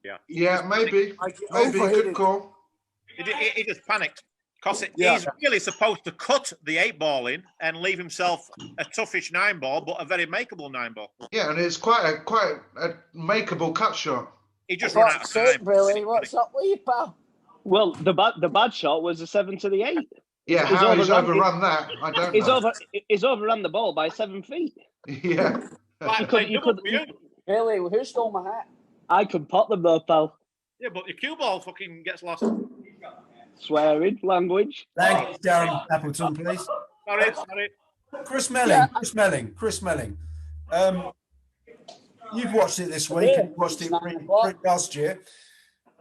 Yeah. Yeah, maybe. Like he Maybe. overhit Good it. call. He just panicked because Yeah. he's really supposed to cut the 8 ball in and leave himself a toughish 9 ball, but a very makeable 9 ball. Yeah, and it's quite a makeable cut shot. He just ran out of time. Billy? What's up with you, pal? Well, the bad shot was a 7 to the 8. Yeah, He's how he's overrun- overrun that, I don't know. He's overrun the ball by 7 feet. Yeah. You could. Billy, who stole my hat? I could pot them though, pal. Yeah, but your cue ball fucking gets lost. Swearing language. Thanks, Darren Appleton, please. Sorry. Chris Melling. Chris Melling. You've watched it this week. You watched it last year.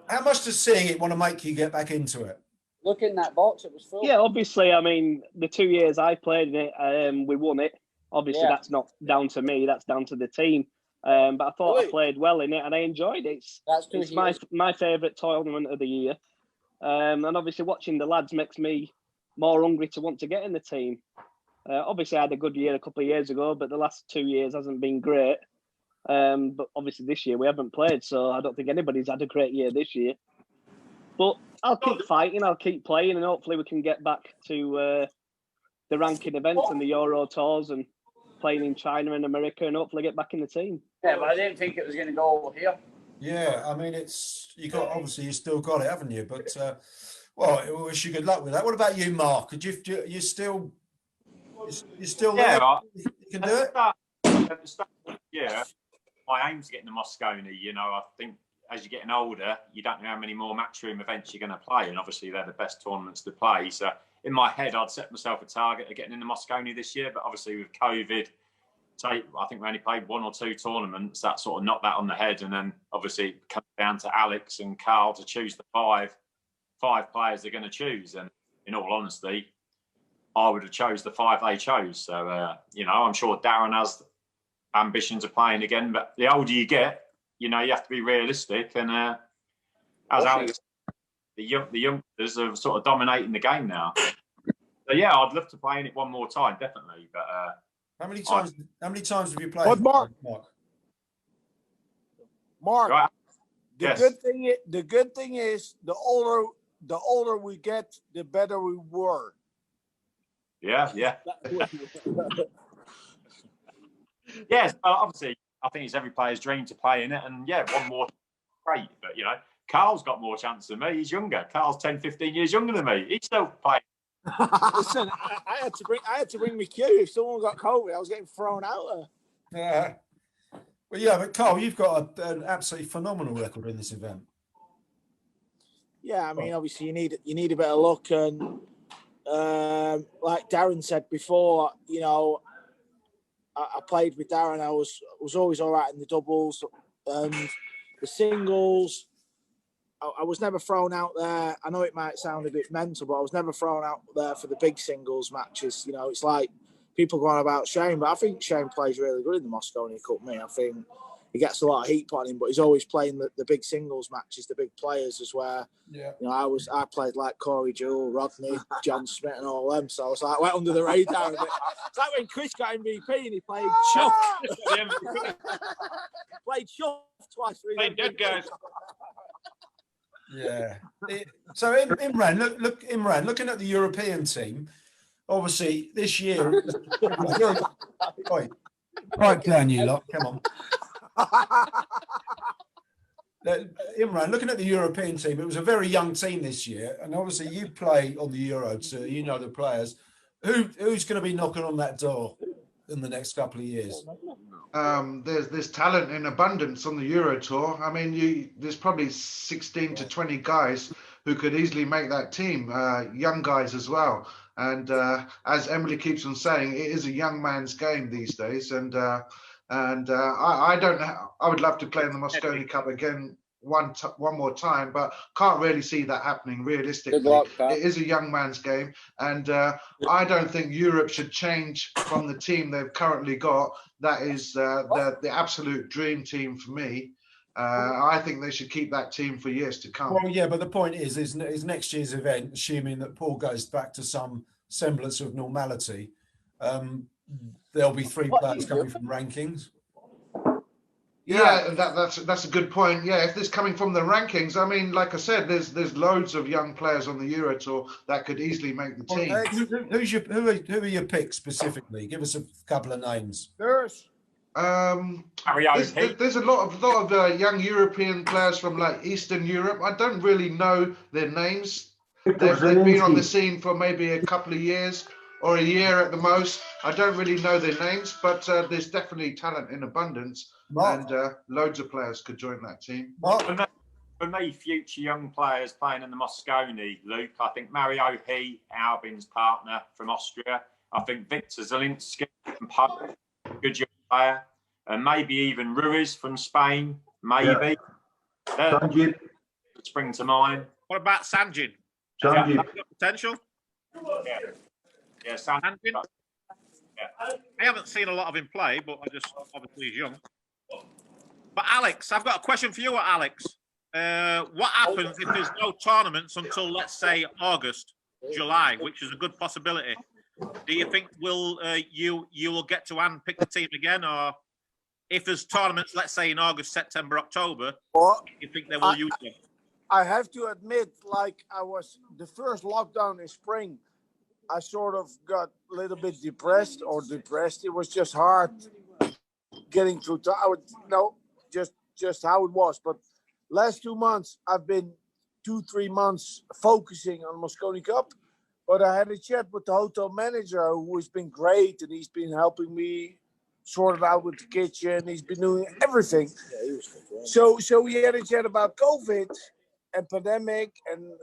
How much does seeing it want to make you get back into it? Look in that box, it was full. Yeah, obviously, I mean, the 2 years I played in it, we won it. Obviously, that's not down to me, that's down to the team. But I thought I played well in it and I enjoyed it. It's my favourite tournament of the year. And obviously, watching the lads makes me more hungry to want to get in the team. Obviously, I had a good year a couple of years ago, but the last 2 years hasn't been great. But obviously, this year we haven't played, so I don't think anybody's had a great year this year. But I'll keep fighting, I'll keep playing, and hopefully we can get back to the ranking events and the Euro tours and playing in China and America, and hopefully get back in the team. Yeah, but I didn't think it was going to go over here. Yeah, I mean, obviously you still got it, haven't you? But well, I wish you good luck with that. What about you, Mark? You still there? You can do it. At the start of the year, my aim's getting the Mosconi. You know, I think as you're getting older, you don't know how many more matchroom events you're going to play, and obviously they're the best tournaments to play. So in my head, I'd set myself a target of getting in the Mosconi this year, but obviously with COVID, I think we only played 1 or 2 tournaments. That sort of knocked that on the head, and then obviously it comes down to Alex and Karl to choose the five players they're going to choose. And in all honesty, I would have chose the 5 they chose. So you know, I'm sure Darren has ambitions of playing again, but the older you get, you know, you have to be realistic. And as Alex, the youngsters are sort of dominating the game now. So yeah, I'd love to play in it one more time, definitely. But how many times have you played? But Mark, right. Yes. the good thing is the older we get, the better we were. Yeah. Yes, obviously, I think it's every player's dream to play in it. And yeah, one more, great. But, you know, Karl's got more chance than me. He's younger. Karl's 10, 15 years younger than me. He's still playing. Listen, I had to bring my cue. If someone got COVID, I was getting thrown out there. Well, yeah, but Karl, you've got an absolutely phenomenal record in this event. Yeah, I mean, obviously you need a bit of luck, and like Darren said before, you know, I played with Darren. I was always all right in the doubles and the singles. I was never thrown out there. I know it might sound a bit mental, but I was never thrown out there for the big singles matches. You know, it's like people go on about Shane, but I think Shane plays really good in the Mosconi Cup. I think he gets a lot of heat on him, but he's always playing the big singles matches, the big players as well. Yeah. You know, I played like Corey Jewell, Rodney, John Smith, and all them. So I was like, went under the radar a bit. It's like when Chris got MVP and he played Chuff. Played Chuff twice. Played dead guys. Yeah. So Imran, Imran, looking at the European team, obviously this year. Right down, you lot. Come on. Imran, looking at the European team, it was a very young team this year, and obviously you play on the Euro too. You know the players. Who's going to be knocking on that door in the next couple of years? There's talent in abundance on the Euro Tour. I mean, there's probably 16 to 20 guys who could easily make that team. Young guys as well. And as Emily keeps on saying, it is a young man's game these days. And I don't know. I would love to play in the Mosconi Cup again one more time, but can't really see that happening realistically. Good luck, it is a young man's game, and I don't think Europe should change from the team they've currently got. That is the absolute dream team for me. I think they should keep that team for years to come. Well, yeah, but the point is next year's event, assuming that Paul goes back to some semblance of normality, there'll be 3 players coming from rankings. Yeah, that's a good point. Yeah, if this coming from the rankings, I mean, like I said, there's loads of young players on the Euro Tour that could easily make the team. Who are your picks specifically? Give us a couple of names. There's a lot of young European players from like Eastern Europe. I don't really know their names. They've been on the scene for maybe a couple of years or a year at the most. I don't really know their names, but there's definitely talent in abundance. And loads of players could join that team. For me, future young players playing in the Mosconi, Luke, I think Mario He, Albin's partner from Austria. I think Victor Zielinski from Poland, good young player. And maybe even Ruiz from Spain, maybe. Sanjit. Spring to mind. What about Sanjin? Sanjit. Potential? Yeah, Sanjin. Yeah. I haven't seen a lot of him play, but obviously he's young. But Alex, I've got a question for you, Alex. What happens if there's no tournaments until, let's say, August, July, which is a good possibility? Do you think you will get to pick the team again, or if there's tournaments, let's say in August, September, October, you think they will use them? I have to admit, like the first lockdown in spring, I sort of got a little bit depressed. It was just hard getting through. Just how it was. But last 2 months, I've been 2-3 months focusing on Mosconi Cup. But I had a chat with the hotel manager who has been great, and he's been helping me sort it out with the kitchen. He's been doing everything. So we had a chat about COVID and pandemic and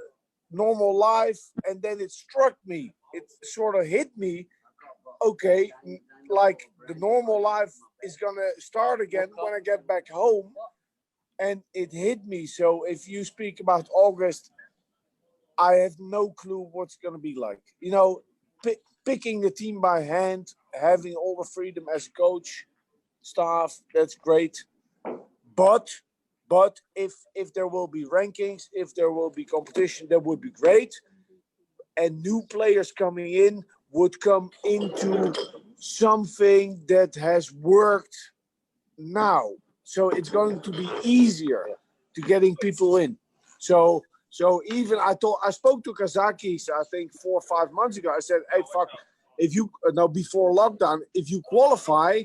normal life, and then it struck me. It sort of hit me. Okay, like the normal life is gonna start again when I get back home, and it hit me. So if you speak about August, I have no clue what's gonna be like. You know, picking the team by hand, having all the freedom as coach, staff, that's great. But if there will be rankings, if there will be competition, that would be great. And new players coming in would come into something that has worked now. So it's going to be easier to getting people in. So even I spoke to Kazakis, I think 4 or 5 months ago. I said, hey, fuck, if you, before lockdown, if you qualify,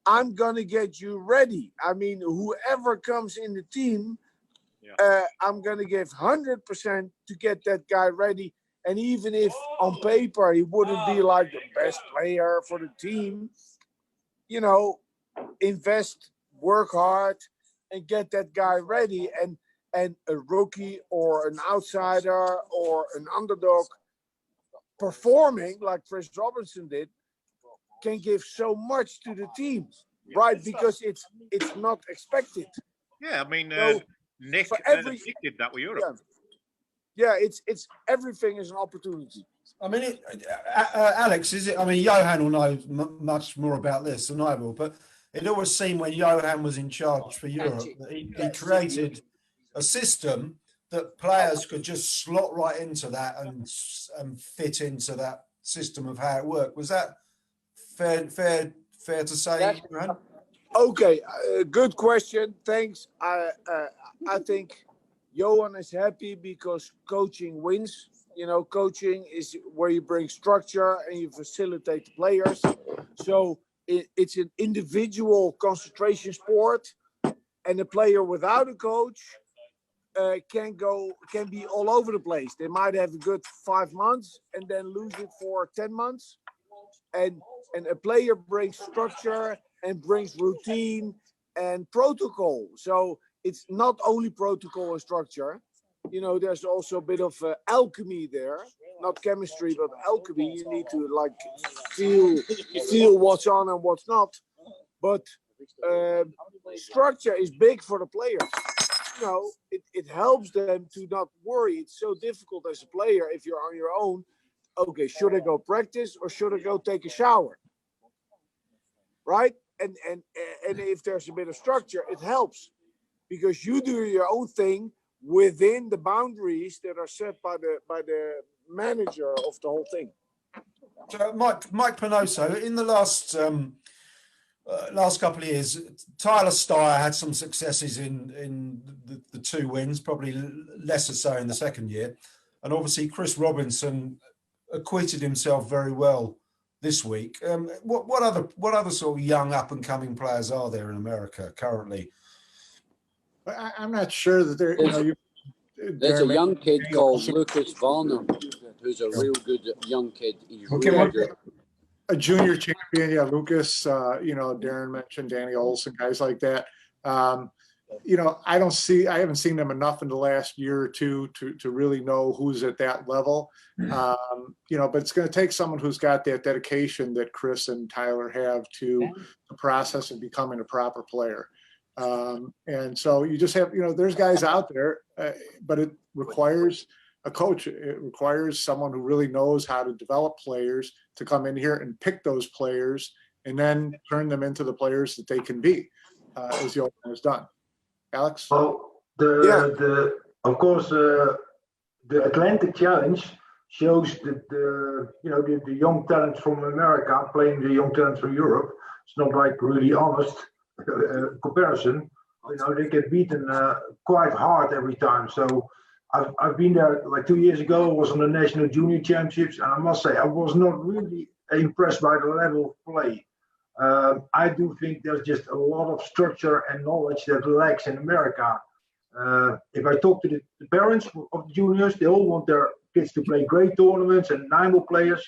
I'm going to get you ready. I mean, whoever comes in the team, I'm going to give 100% to get that guy ready. And even if on paper he wouldn't be like the best player for the team, invest, work hard, and get that guy ready. And a rookie or an outsider or an underdog performing like Chris Robinson did can give so much to the team, right? Because it's not expected. Yeah, I mean, Nick did that with Europe. Yeah, it's everything is an opportunity. I mean, Alex, is it? I mean, Johan will know much more about this than I will, but it always seemed when Johan was in charge for Europe that he created a system that players could just slot right into that and fit into that system of how it worked. Was that fair to say, Imran? Okay, good question. Thanks. I think Johan is happy because coaching wins. Coaching is where you bring structure and you facilitate the players. So it's an individual concentration sport, and a player without a coach can be all over the place. They might have a good 5 months and then lose it for 10 months. And a player brings structure and brings routine and protocol. So it's not only protocol and structure. There's also a bit of alchemy there. Not chemistry, but alchemy. You need to feel what's on and what's not. But structure is big for the players. It helps them to not worry. It's so difficult as a player if you're on your own. Okay, should I go practice or should I go take a shower? Right? And if there's a bit of structure, it helps. because you do your own thing within the boundaries that are set by the manager of the whole thing. So Mike Panozzo, in the last couple of years, Tyler Steyer had some successes in the 2 wins, probably lesser so in the second year, and obviously Chris Robinson acquitted himself very well this week. What other sort of young up and coming players are there in America currently? I'm not sure that they're. There's a young kid called Lucas Varner, who's a real good young kid. He's really good. A junior champion, yeah, Lucas, Darren mentioned Danny Olson, guys like that. I haven't seen them enough in the last year or two to really know who's at that level. But it's going to take someone who's got that dedication that Chris and Tyler have to the process of becoming a proper player. And so you just have, there's guys out there, but it requires a coach. It requires someone who really knows how to develop players to come in here and pick those players and then turn them into the players that they can be, as Johan has done. Alex? Well, of course, the Atlantic Challenge shows that the young talents from America playing the young talents from Europe. It's not like really honest comparison. They get beaten quite hard every time. So I've been there like 2 years ago. I was on the National Junior Championships, and I must say I was not really impressed by the level of play. I do think there's just a lot of structure and knowledge that lacks in America. If I talk to the parents of the juniors, they all want their kids to play great tournaments and 9 players.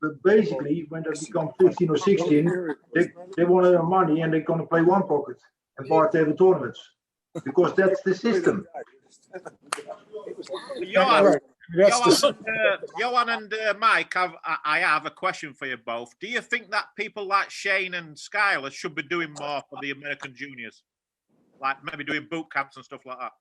But basically, when they become 15 or 16, they want their money and they're going to play one pocket and bar table tournaments because that's the system. Johan and Mike, I have a question for you both. Do you think that people like Shane and Skyler should be doing more for the American juniors? Like maybe doing boot camps and stuff like that?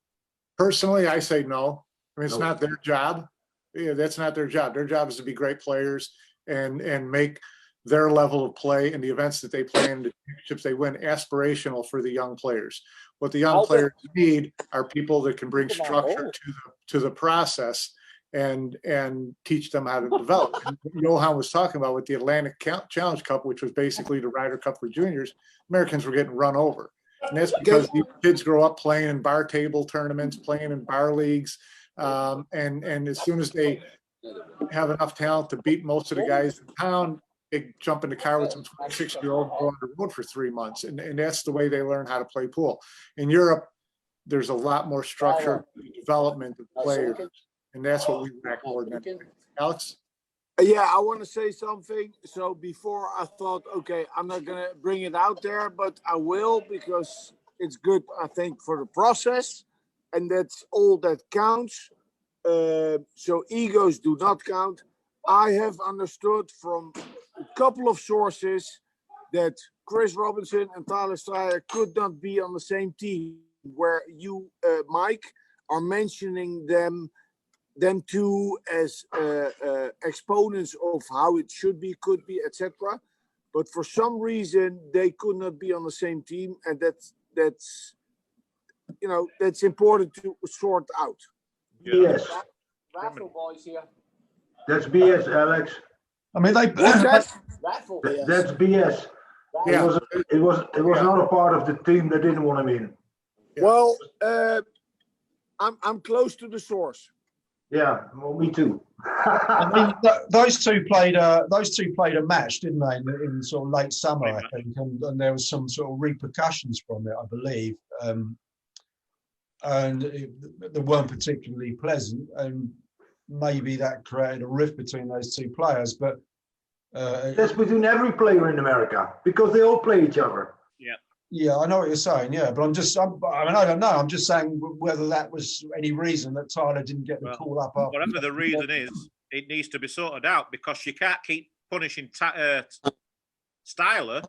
Personally, I say no. I mean, it's not their job. Yeah, that's not their job. Their job is to be great players and make their level of play in the events that they play in the championships they win aspirational for the young players. What the young players need are people that can bring structure to the process and teach them how to develop. And Johan was talking about with the Atlantic Challenge Cup, which was basically the Ryder Cup for juniors, Americans were getting run over. And that's because these kids grow up playing in bar table tournaments, playing in bar leagues. And as soon as they have enough talent to beat most of the guys in town, they jump in the car with some 26-year-old and go on the road for 3 months. And that's the way they learn how to play pool. In Europe, there's a lot more structure development of players. And that's what we lack more than anything. Alex? Yeah, I want to say something. So before I thought, okay, I'm not going to bring it out there, but I will because it's good, I think, for the process. And that's all that counts. So egos do not count. I have understood from a couple of sources that Chris Robinson and Tyler Steyer could not be on the same team, where you, Mike, are mentioning them two as exponents of how it should be, could be, etc. But for some reason, they could not be on the same team, and that's important to sort out. Yes. Raffle boys here. That's BS, Alex. I mean, that's BS. Yeah. It was not a part of the team that didn't want him in. Well, I'm close to the source. Yeah, well, me too. I mean, those two played a match, didn't they, in sort of late summer, I think, and there was some sort of repercussions from it, I believe, and they weren't particularly pleasant, and maybe that created a rift between those two players. But that's between every player in America because they all play each other. Yeah, I know what you're saying. Yeah, but I don't know. I'm just saying whether that was any reason that Tyler didn't get the call up. Whatever the reason is, it needs to be sorted out because you can't keep punishing Styler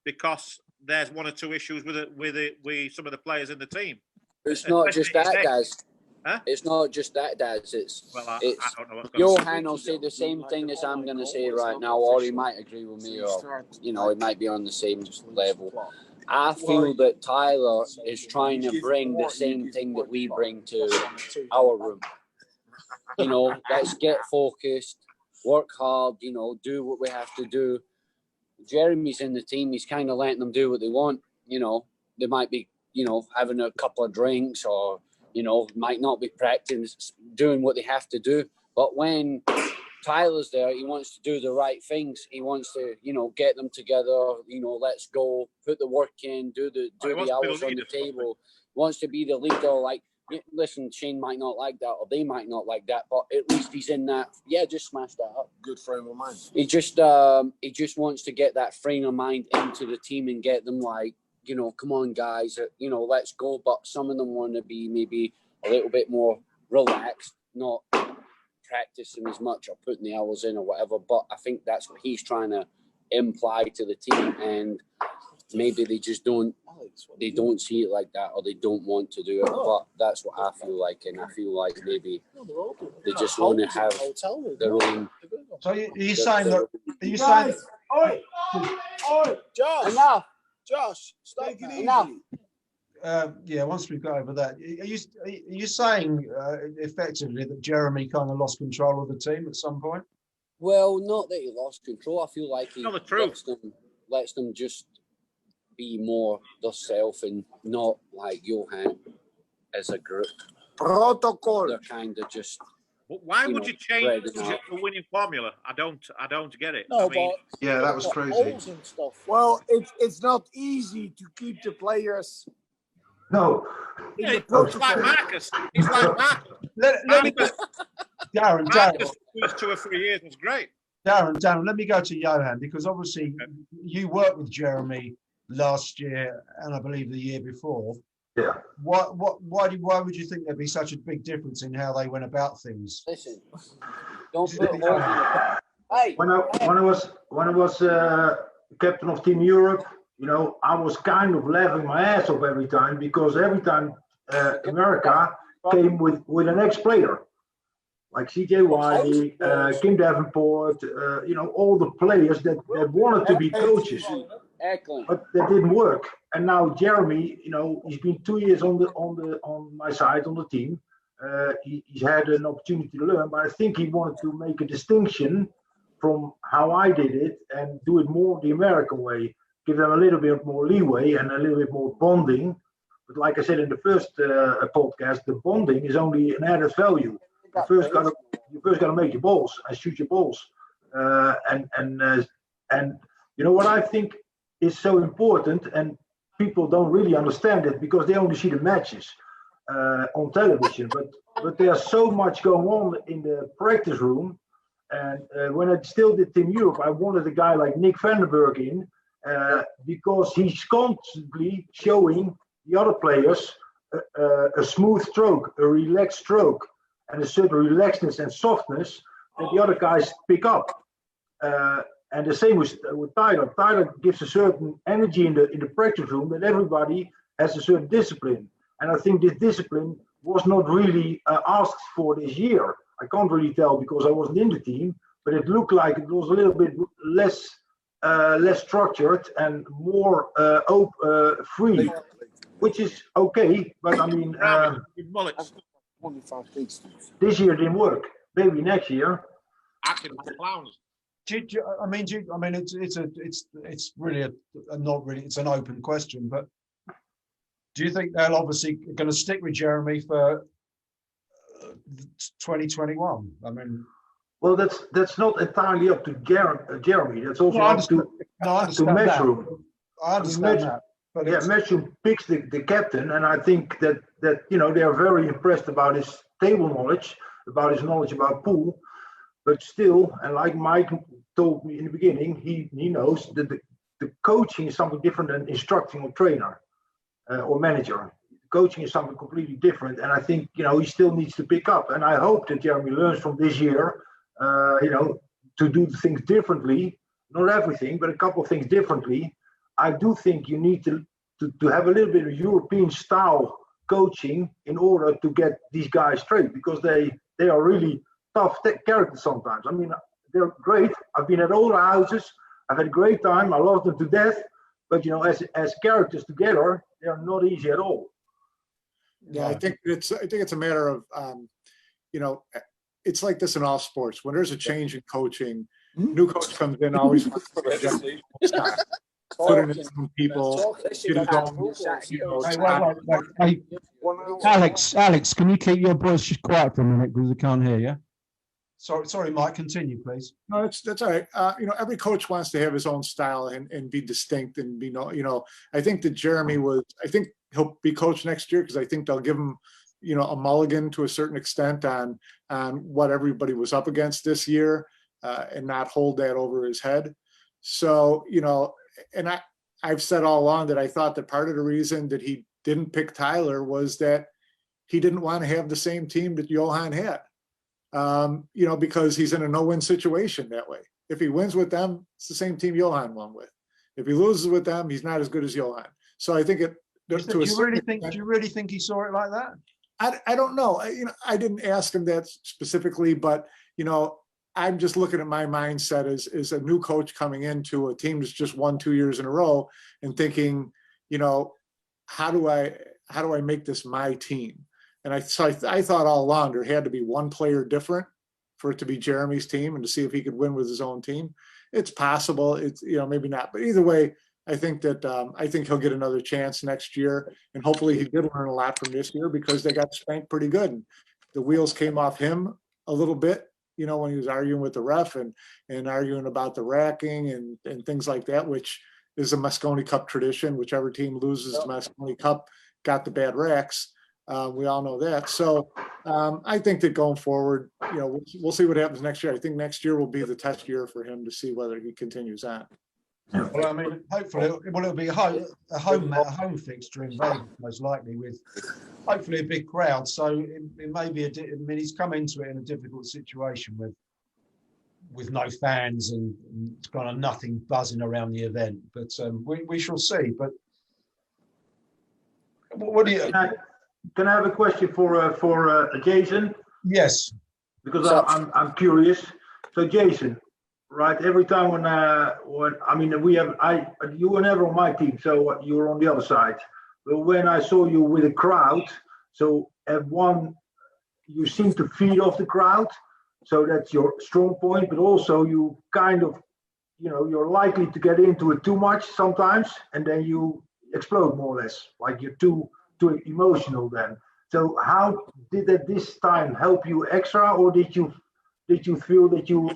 because there's one or two issues with some of the players in the team. It's not just that, guys. Huh? It's not just that, Daz. It's I don't know Johan will say the same thing as I'm going to say right now, or he might agree with me, or he might be on the same level. I feel that Tyler is trying to bring the same thing that we bring to our room. You know, let's get focused, work hard, you know, do what we have to do. Jeremy's in the team. He's kind of letting them do what they want. You know, they might be, you know, having a couple of drinks or, you know, might not be practicing, doing what they have to do. But when Tyler's there, he wants to do the right things. He wants to, you know, get them together, you know, let's go, put the work in, do the hours on the table. Wants to be the leader. Like, listen, Shane might not like that, or they might not like that, but at least he's in that. Yeah, just smash that up. Good frame of mind. He just wants to get that frame of mind into the team and get them like, you know, come on, guys, you know, let's go. But some of them want to be maybe a little bit more relaxed, not practicing as much or putting the hours in or whatever. But I think that's what he's trying to imply to the team, and maybe they just don't see it like that, or they don't want to do it. But that's what I feel like, and I feel like maybe they just want to have their own. So you're saying that? Are you saying? Oi, Josh! Enough, Josh, stop it enough. Yeah, once we go over that, are you saying effectively that Jeremy kind of lost control of the team at some point? Well, not that he lost control. I feel like he Not the truth. lets them just be more themselves and not like Johan as a group. Protocol. They're kind of just. Why would you change spreading out. the winning formula? I don't get it. No, I mean, but Yeah, that was crazy. holes and stuff. Well, it's not easy to keep the players No. in yeah, the it's like protocol. Marcus. He's like Marcus. Let me Darren, Marcus, the first 2 or 3 years was great. Darren, let me go to Johan, because obviously you worked with Jeremy last year and I believe the year before. Yeah. Why would you think there'd be such a big difference in how they went about things? Listen, don't put holes in the. Hey, When I was captain of Team Europe, you know, I was kind of laughing my ass off every time, because every time America came with an ex-player, like CJ Wiley, Kim Davenport, you know, all the players that wanted to be coaches, but that didn't work. And now Jeremy, you know, he's been 2 years on my side on the team. He's had an opportunity to learn, but I think he wanted to make a distinction from how I did it and do it more the American way, give them a little bit more leeway and a little bit more bonding. But like I said in the first podcast, the bonding is only an added value. You first got to make your balls and shoot your balls, and you know what I think is so important, and people don't really understand it because they only see the matches on television. But there's so much going on in the practice room. And when I still did Team Europe, I wanted a guy like Nick Vandenberg in because he's constantly showing the other players a smooth stroke, a relaxed stroke, and a certain relaxedness and softness that the other guys pick up. And the same with Tyler. Tyler gives a certain energy in the practice room that everybody has a certain discipline. And I think this discipline was not really asked for this year. I can't really tell because I wasn't in the team, but it looked like it was a little bit less structured and more free, which is okay. But I mean, this year didn't work. Maybe next year. Acting like clowns. It's really not really. It's an open question, but do you think they'll obviously going to stick with Jeremy for 2021? I mean, well, that's not entirely up to Jeremy. That's also up to Matchroom. I understand that. But yeah, Matchroom picks the captain, and I think that you know they are very impressed about his table knowledge, about his knowledge about pool. But still, and like Mike told me in the beginning, he knows that the coaching is something different than instructing a trainer or manager. Coaching is something completely different, and I think you know he still needs to pick up. And I hope that Jeremy learns from this year, you know, to do things differently. Not everything, but a couple of things differently. I do think you need to have a little bit of European style coaching in order to get these guys straight, because they are really tough characters sometimes. I mean, they're great. I've been at all the houses. I've had a great time. I love them to death. But as characters together, they are not easy at all. Yeah, I think it's a matter of it's like this in all sports. When there's a change in coaching, new coach comes in, always wants to adjust put in some people. Hey, Alex, can you keep your voice just quiet for a minute because I can't hear you? Sorry, Mike. Continue, please. No, that's all right. Every coach wants to have his own style and be distinct and be I think that Jeremy I think he'll be coach next year because I think they'll give him a mulligan to a certain extent on what everybody was up against this year and not hold that over his head. So and I've said all along that I thought that part of the reason that he didn't pick Tyler was that he didn't want to have the same team that Johan had. Because he's in a no-win situation that way. If he wins with them, it's the same team Johan won with. If he loses with them, he's not as good as Johan. So I think do you really think he saw it like that? I don't know. I didn't ask him that specifically, but I'm just looking at my mindset as a new coach coming into a team that's just won 2 years in a row and thinking, how do I make this my team? And I thought all along there had to be one player different for it to be Jeremy's team and to see if he could win with his own team. It's possible. It's maybe not, but either way, I think he'll get another chance next year, and hopefully he did learn a lot from this year because they got spanked pretty good. And the wheels came off him a little bit, when he was arguing with the ref and arguing about the racking and things like that, which is a Mosconi Cup tradition. Whichever team loses the Mosconi Cup got the bad racks. We all know that. So I think that going forward, we'll see what happens next year. I think next year will be the test year for him to see whether he continues on. Well, I mean, hopefully, it'll be a home fixture in Vegas, most likely, with hopefully a big crowd. So it may be he's come into it in a difficult situation with no fans and kind of nothing buzzing around the event. But we shall see. But what do you? Can I have a question for Jayson? Yes. Because I'm curious. So Jayson, right? Every time when you were never on my team, so you were on the other side. But when I saw you with a crowd, so at one, you seem to feed off the crowd, so that's your strong point. But also you kind of, you're likely to get into it too much sometimes, and then you explode more or less, like you're too emotional then. So how did that this time help you extra, or did you feel that you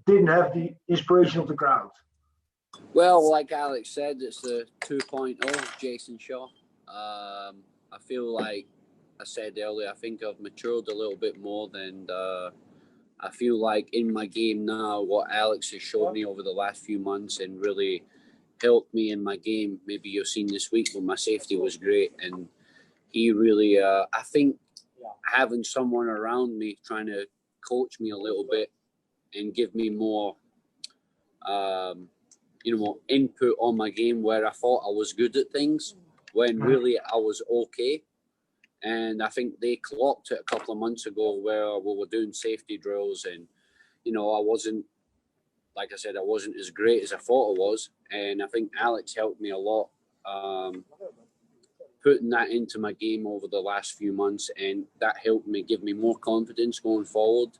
didn't have the inspiration of the crowd? Well, like Alex said, it's the 2.0 Jayson Shaw. I feel like I said earlier, I think I've matured a little bit more than I feel like in my game now, what Alex has showed me over the last few months and really helped me in my game. Maybe you've seen this week when my safety was great, and he really I think having someone around me trying to coach me a little bit and give me more more input on my game where I thought I was good at things when really I was okay. And I think they clocked it a couple of months ago where we were doing safety drills and I wasn't, like I said, I wasn't as great as I thought I was. And I think Alex helped me a lot putting that into my game over the last few months. And that helped me give me more confidence going forward.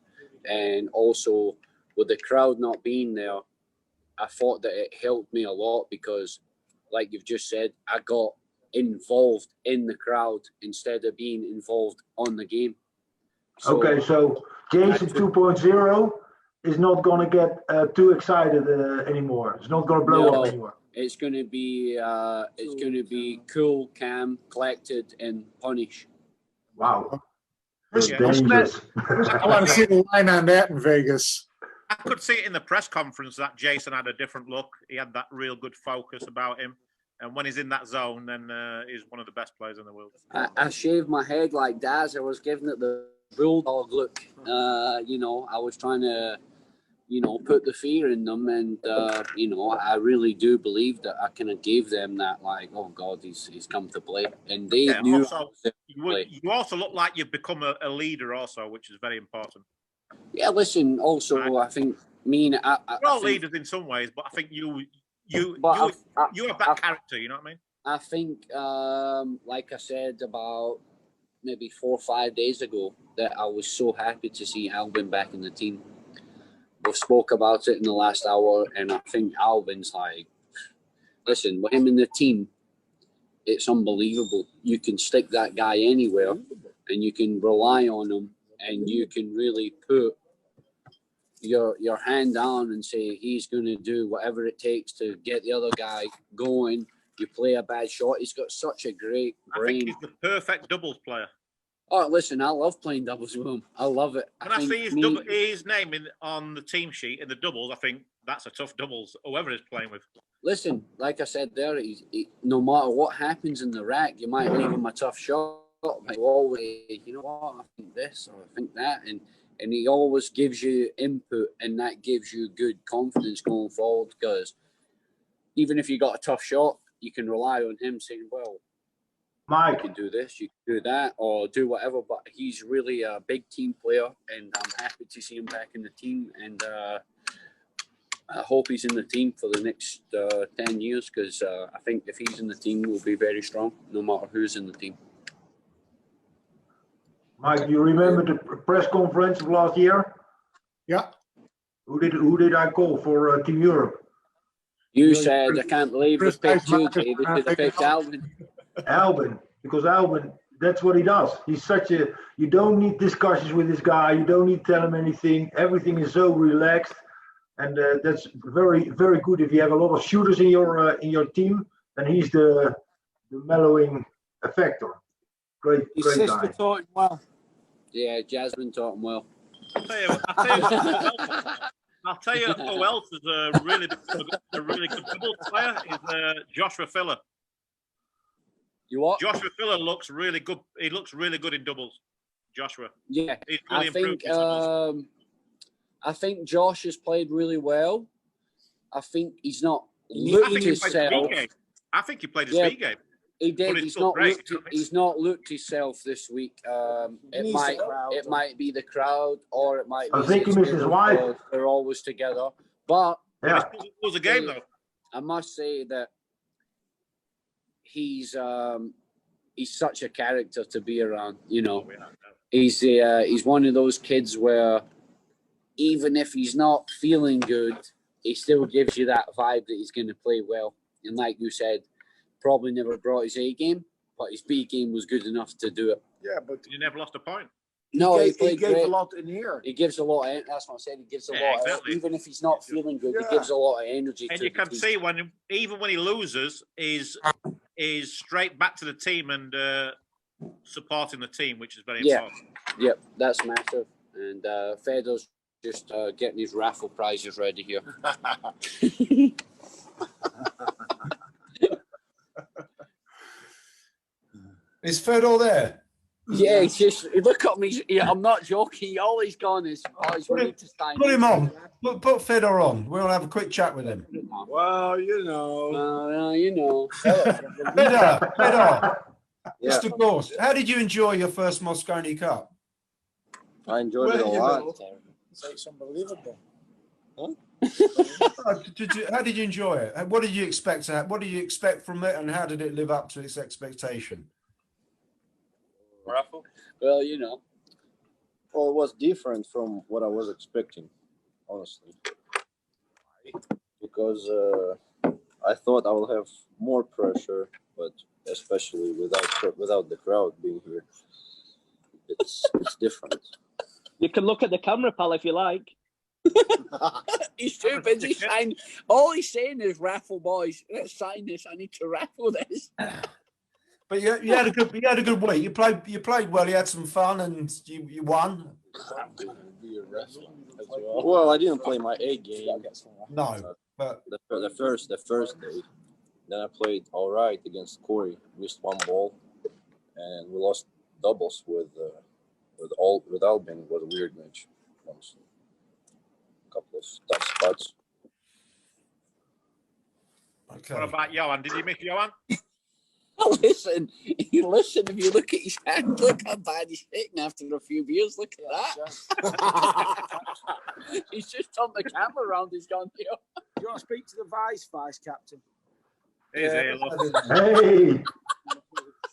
And also with the crowd not being there, I thought that it helped me a lot because, like you've just said, I got involved in the crowd instead of being involved on the game. So Jayson 2.0 is not going to get too excited anymore. It's not going to blow up anymore. It's going to be cool, calm, collected, and punish. Wow. I want to see the line on that in Vegas. I could see it in the press conference that Jayson had a different look. He had that real good focus about him. And when he's in that zone, then he's one of the best players in the world. I shaved my head like Daz. I was giving it the bulldog look. I was trying to, put the fear in them. And, I really do believe that I kind of gave them that, like, oh, God, he's come to play. And they knew. Also, you also look like you've become a leader also, which is very important. Yeah, listen, also, I think we're all leaders in some ways, but I think you have that character. You know what I mean? I think, like I said about maybe 4 or 5 days ago, that I was so happy to see Albin back in the team. We spoke about it in the last hour, and I think Albin's like, listen, with him in the team, it's unbelievable. You can stick that guy anywhere, and you can rely on him, and you can really put your hand down and say he's going to do whatever it takes to get the other guy going. You play a bad shot. He's got such a great brain. I think he's the perfect doubles player. Oh, listen, I love playing doubles with him. I love it. When I see his name on the team sheet in the doubles, I think that's a tough doubles, whoever he's playing with. Listen, like I said there, no matter what happens in the rack, you might leave him a tough shot. But always, you know what, I think this or I think that. And he always gives you input, and that gives you good confidence going forward, because even if you got a tough shot, you can rely on him saying, well, Mike, you can do this, you can do that, or do whatever. But he's really a big team player, and I'm happy to see him back in the team. And I hope he's in the team for the next 10 years, because I think if he's in the team, we'll be very strong, no matter who's in the team. Mike, you remember the press conference of last year? Yeah. Who did I call for Team Europe? You said, I can't believe we picked you, David. Should have picked Albin. Albin, because Albin, that's what he does. He's such a, you don't need discussions with this guy. You don't need to tell him anything. Everything is so relaxed. And that's very, very good. If you have a lot of shooters in your team, then he's the mellowing factor. Great guy. Taught him well. Yeah, Jasmine taught him well. I'll tell you who else is a really good doubles player is Joshua Filler. You what? Joshua Filler looks really good. He looks really good in doubles. Joshua. Yeah, he's really improved his doubles. I think Josh has played really well. I think he's not looked himself. I think he played his B game. He did. He's not looked himself this week. It might be the crowd, or it might be. I think he missed his wife. They're always together, but yeah, it was a game though. I must say that he's such a character to be around. You know, he's one of those kids where even if he's not feeling good, he still gives you that vibe that he's going to play well. And like you said, probably never brought his A game, but his B game was good enough to do it. Yeah, but you never lost a point. No, he gave a lot in here. He gives a lot. That's what I said. He gives a lot. Exactly. Even if he's not feeling good, he gives a lot of energy. And you can see even when he loses, is straight back to the team and supporting the team, which is very important. Yep, that's massive. And Fedor's just getting his raffle prizes ready here. Is Fedor there? Yeah, he's just look at me. Yeah, I'm not joking. All he's gone is ready to stand. Put him on. Put Fedor on. We'll have a quick chat with him. Well, you know. Fedor. Yeah. Mr. Gorse, how did you enjoy your first Mosconi Cup? I enjoyed it a lot. It's unbelievable. Huh? How did you enjoy it? What did you expect? What did you expect from it, and how did it live up to its expectation? Well, it was different from what I was expecting, honestly, because I thought I will have more pressure, but especially without the crowd being here, it's different. You can look at the camera, pal, if you like. He's too busy signing. All he's saying is, "Raffle boys, let's sign this. I need to raffle this." But you had a good week. You played well. You had some fun, and you won. Well, I didn't play my A game. No, but the first day, then I played all right against Corey. Missed one ball, and we lost doubles with Albin. It was a weird match, honestly. A couple of tough spots. Okay. What about Johan? Did you miss Johan? Listen, if you look at his hand, look how bad he's hitting after a few beers. Look at that. He's just turned the camera around. He's gone, Do you want to speak to the vice captain? He's here, look. Hey,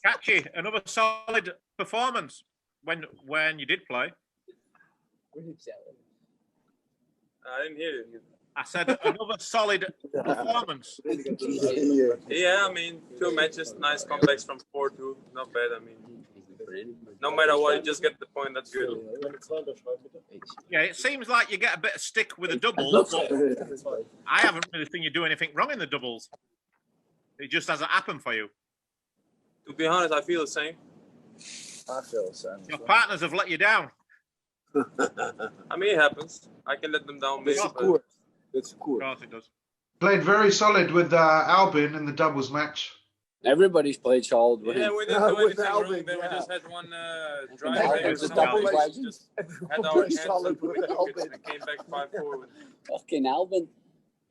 Catchy, another solid performance when you did play. I didn't hear you. I said another solid performance. Yeah, I mean, 2 matches, nice comebacks from 4-2, not bad. I mean, no matter what, you just get the point. That's good. Yeah, it seems like you get a bit of stick with the doubles, but I haven't really seen you do anything wrong in the doubles. It just hasn't happened for you. To be honest, I feel the same. I feel the same. Your partners have let you down. I mean, it happens. I can let them down. Maybe, but... It's cool. Of course it does. Played very solid with Albin in the doubles match. Everybody's played solid with Yeah, him. we didn't do anything wrong. Then we just had one drive. Just had our hands and came back 5-4. Fucking Albin.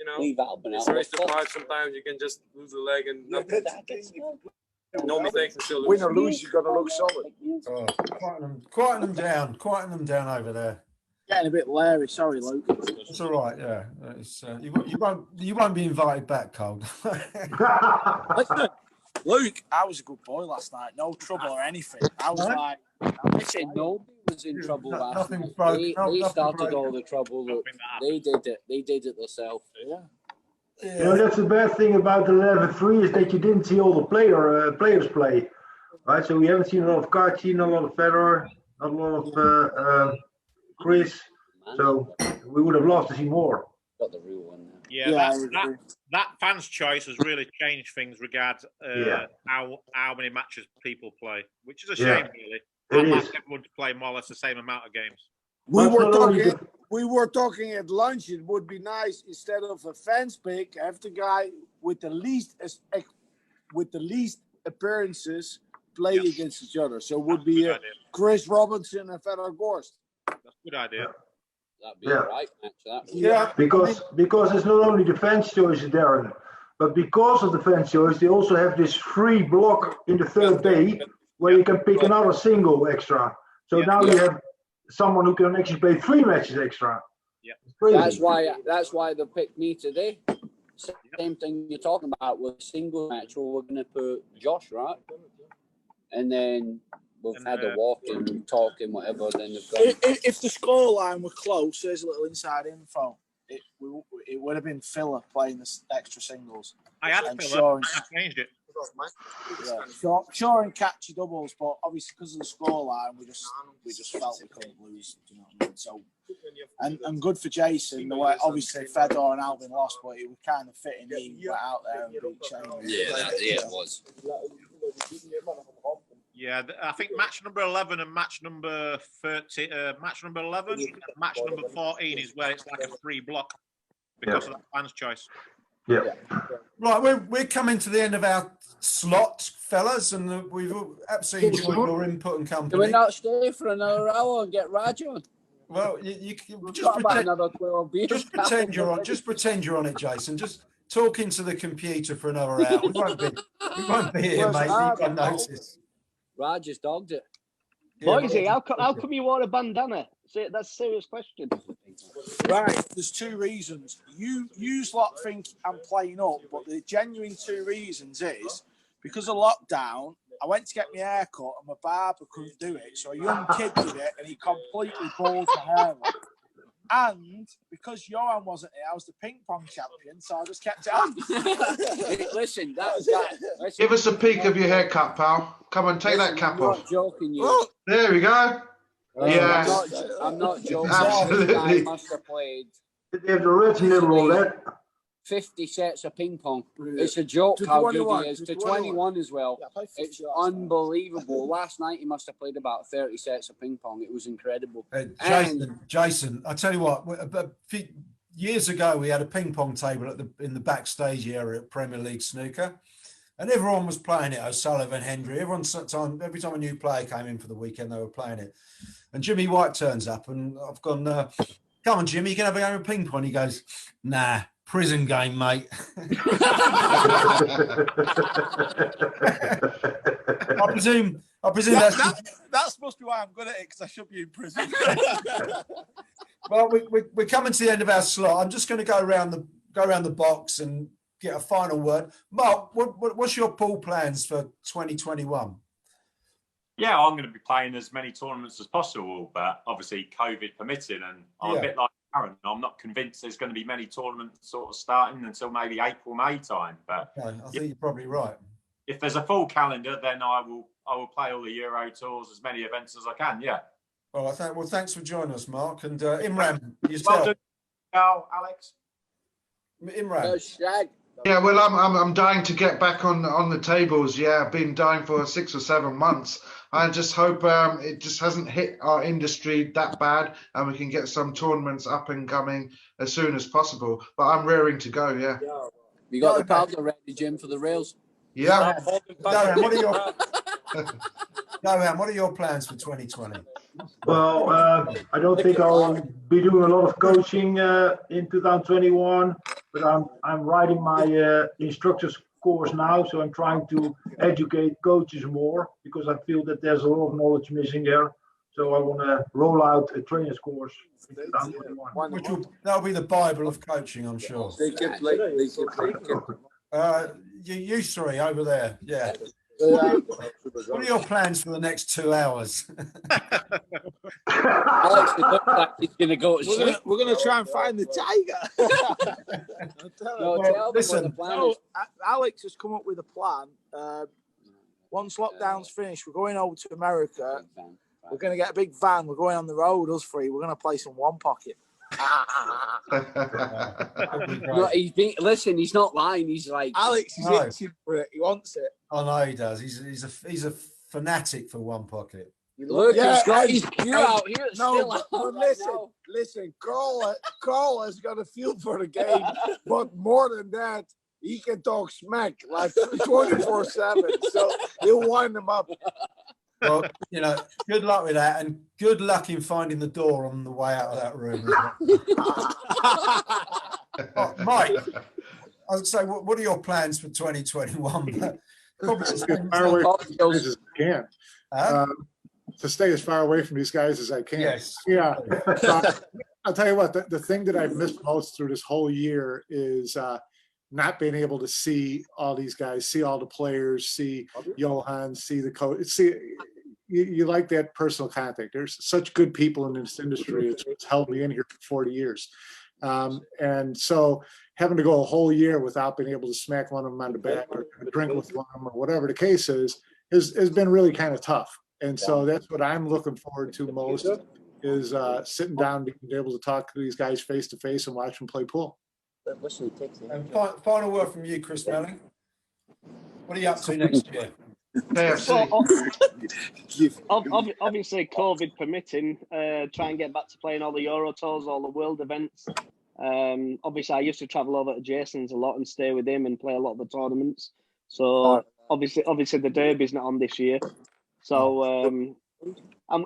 You know, leave Albin out. It's race to 5. Sometimes you can just lose a leg and nothing. No mistakes and still lose. Win or lose, you got to look solid. Oh, quieten them down over there. Getting a bit leery. Sorry, Luke. It's all right. Yeah, it's, you won't be invited back, Karl. Listen, Luke, I was a good boy last night. No trouble or anything. I was like, I said nobody was in trouble last night. They started all the trouble. Look, they did it. They did it themselves. Yeah. You know, that's the bad thing about the 11-3 is that you didn't see all the players play, right? So we haven't seen a lot of Kachi, not a lot of Federer, not a lot of Chris. So we would have loved to see more. Got the real one now. Yeah, that fan's choice has really changed things regards how many matches people play, which is a shame, really. I'd like everyone to play more or less the same amount of games. We were talking at lunch. It would be nice instead of a fans pick, have the guy with the least appearances play against each other. So it would be Chris Robinson and Federer Gorst. That's a good idea. That'd be a right match. That would. Yeah, because it's not only the fans' choices, Darren, but because of the fans' choice, they also have this free block in the third day where you can pick another single extra. So now you have someone who can actually play 3 matches extra. Yeah, that's why they picked me today. Same thing you're talking about with single match where we're going to put Josh, right? And then we've had a walk and talk and whatever. Then they've got. If the scoreline were close, there's a little inside info. It would have been Filler playing the extra singles. I had Filler. I changed it. Yeah. Sure and catchy doubles, but obviously because of the scoreline, we just felt we couldn't lose. Do you know what I mean? So, and good for Jayson. The way obviously Fedor and Albin lost, but it was kind of fitting. He went out there and beat Chambers. Yeah, it was. Yeah, I think match number 11 and match number 30, match number 11, and match number 14 is where it's like a free block because of that fans' choice. Yeah. Right, we're coming to the end of our slot, fellas, and we've absolutely enjoyed your input and company. Can we not stay for another hour and get Raj on? Well, you just pretend you're on. Just pretend you're on it, Jayson. Just talk into the computer for another hour. We won't be here, mate. You can notice. Raj just dogged it. Boise, how come you wore a bandana? That's a serious question. Right, there's 2 reasons. You lot think I'm playing up, but the genuine 2 reasons is because of lockdown, I went to get my hair cut and my barber couldn't do it. So a young kid did it and he completely balled my hair off. And because Johan wasn't here, I was the ping pong champion, so I just kept it on. Listen, Give us a peek of your haircut, pal. Come on, take that cap off. I'm not joking, you. Oh, there we go. Yes. I'm not joking. Absolutely. I must have played. They have the red middle on that. 50 sets of ping pong. It's a joke how good he is. To 21 as well. It's unbelievable. Last night he must have played about 30 sets of ping pong. It was incredible. Jayson, I tell you what, a few years ago we had a ping pong table in the backstage area at Premier League Snooker, and everyone was playing it. O'Sullivan, Hendry, every time a new player came in for the weekend, they were playing it. And Jimmy White turns up, and I've gone, "Come on, Jimmy, you can have a game of ping pong." He goes, "Nah. Prison game, mate." I presume that must be why I'm good at it, because I should be in prison. Well, we're coming to the end of our slot. I'm just going to go around go around the box and get a final word. Mark, what's your pool plans for 2021? Yeah, I'm going to be playing as many tournaments as possible, but obviously COVID permitting, and I'm a bit like Darren. I'm not convinced there's going to be many tournaments sort of starting until maybe April, May time. But I think you're probably right. If there's a full calendar, then I will play all the Euro tours, as many events as I can. Yeah. Well, thanks for joining us, Mark, and Imran, yourself. Well done, Alex. Imran. Yeah, well, I'm dying to get back on the tables. Yeah, I've been dying for 6 or 7 months. I just hope it just hasn't hit our industry that bad, and we can get some tournaments up and coming as soon as possible. But I'm raring to go. Yeah. You got the paddle ready, Jim, for the rails? Yeah. Darren, what are your plans for 2020? Well, I don't think I'll be doing a lot of coaching in 2021, but I'm writing my instructor's course now, so I'm trying to educate coaches more because I feel that there's a lot of knowledge missing there. So I want to roll out a trainer's course in 2021. That'll be the Bible of coaching, I'm sure. You three over there, yeah. What are your plans for the next 2 hours? Alex, it looks like he's going to go to sleep. We're going to try and find the tiger. Listen, Alex has come up with a plan. Once lockdown's finished, we're going over to America. We're going to get a big van. We're going on the road, us three. We're going to play some one pocket. No, listen, he's not lying. He's like Alex is itching for it. He wants it. I know he does. He's a fanatic for one pocket. Look, he's got his cue out here. Listen. Karl has got a feel for the game, but more than that, he can talk smack like 24/7. So he'll wind them up. Well, good luck with that, and good luck in finding the door on the way out of that room. Mike, I would say, what are your plans for 2021? Probably as far away from these guys as I can. To stay as far away from these guys as I can. Yes. Yeah. So, I'll tell you what, the thing that I've missed most through this whole year is not being able to see all these guys, see all the players, see Johan, see the coach, you like that personal contact. There's such good people in this industry. It's held me in here for 40 years. And so having to go a whole year without being able to smack one of them on the back or drink with one of them or whatever the case is has been really kind of tough. And so that's what I'm looking forward to most is sitting down, being able to talk to these guys face to face and watch them play pool. And final word from you, Chris Melling. What are you up to next year? Obviously, COVID permitting, try and get back to playing all the Euro tours, all the world events. Obviously, I used to travel over to Jayson's a lot and stay with him and play a lot of the tournaments. So obviously the Derby's not on this year. So I'm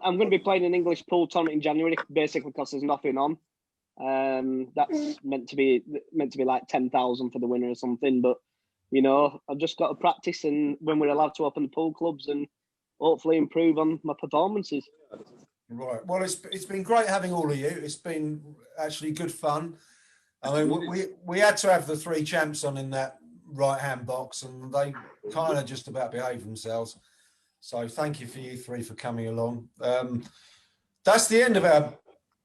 going to be playing an English pool tournament in January, basically because there's nothing on. That's meant to be like 10,000 for the winner or something, but I've just got to practice, and when we're allowed to open the pool clubs, and hopefully improve on my performances. Right. Well, it's been great having all of you. It's been actually good fun. I mean, we had to have the 3 champs on in that right-hand box, and they kind of just about behaved themselves. So thank you for you 3 for coming along. That's the end of our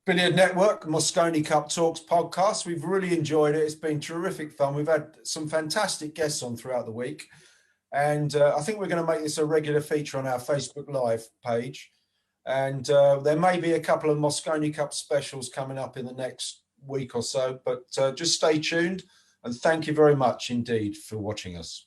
Billiard Network Mosconi Cup Talks podcast. We've really enjoyed it. It's been terrific fun. We've had some fantastic guests on throughout the week. And I think we're going to make this a regular feature on our Facebook Live page. And there may be a couple of Mosconi Cup specials coming up in the next week or so. But just stay tuned. And thank you very much indeed for watching us.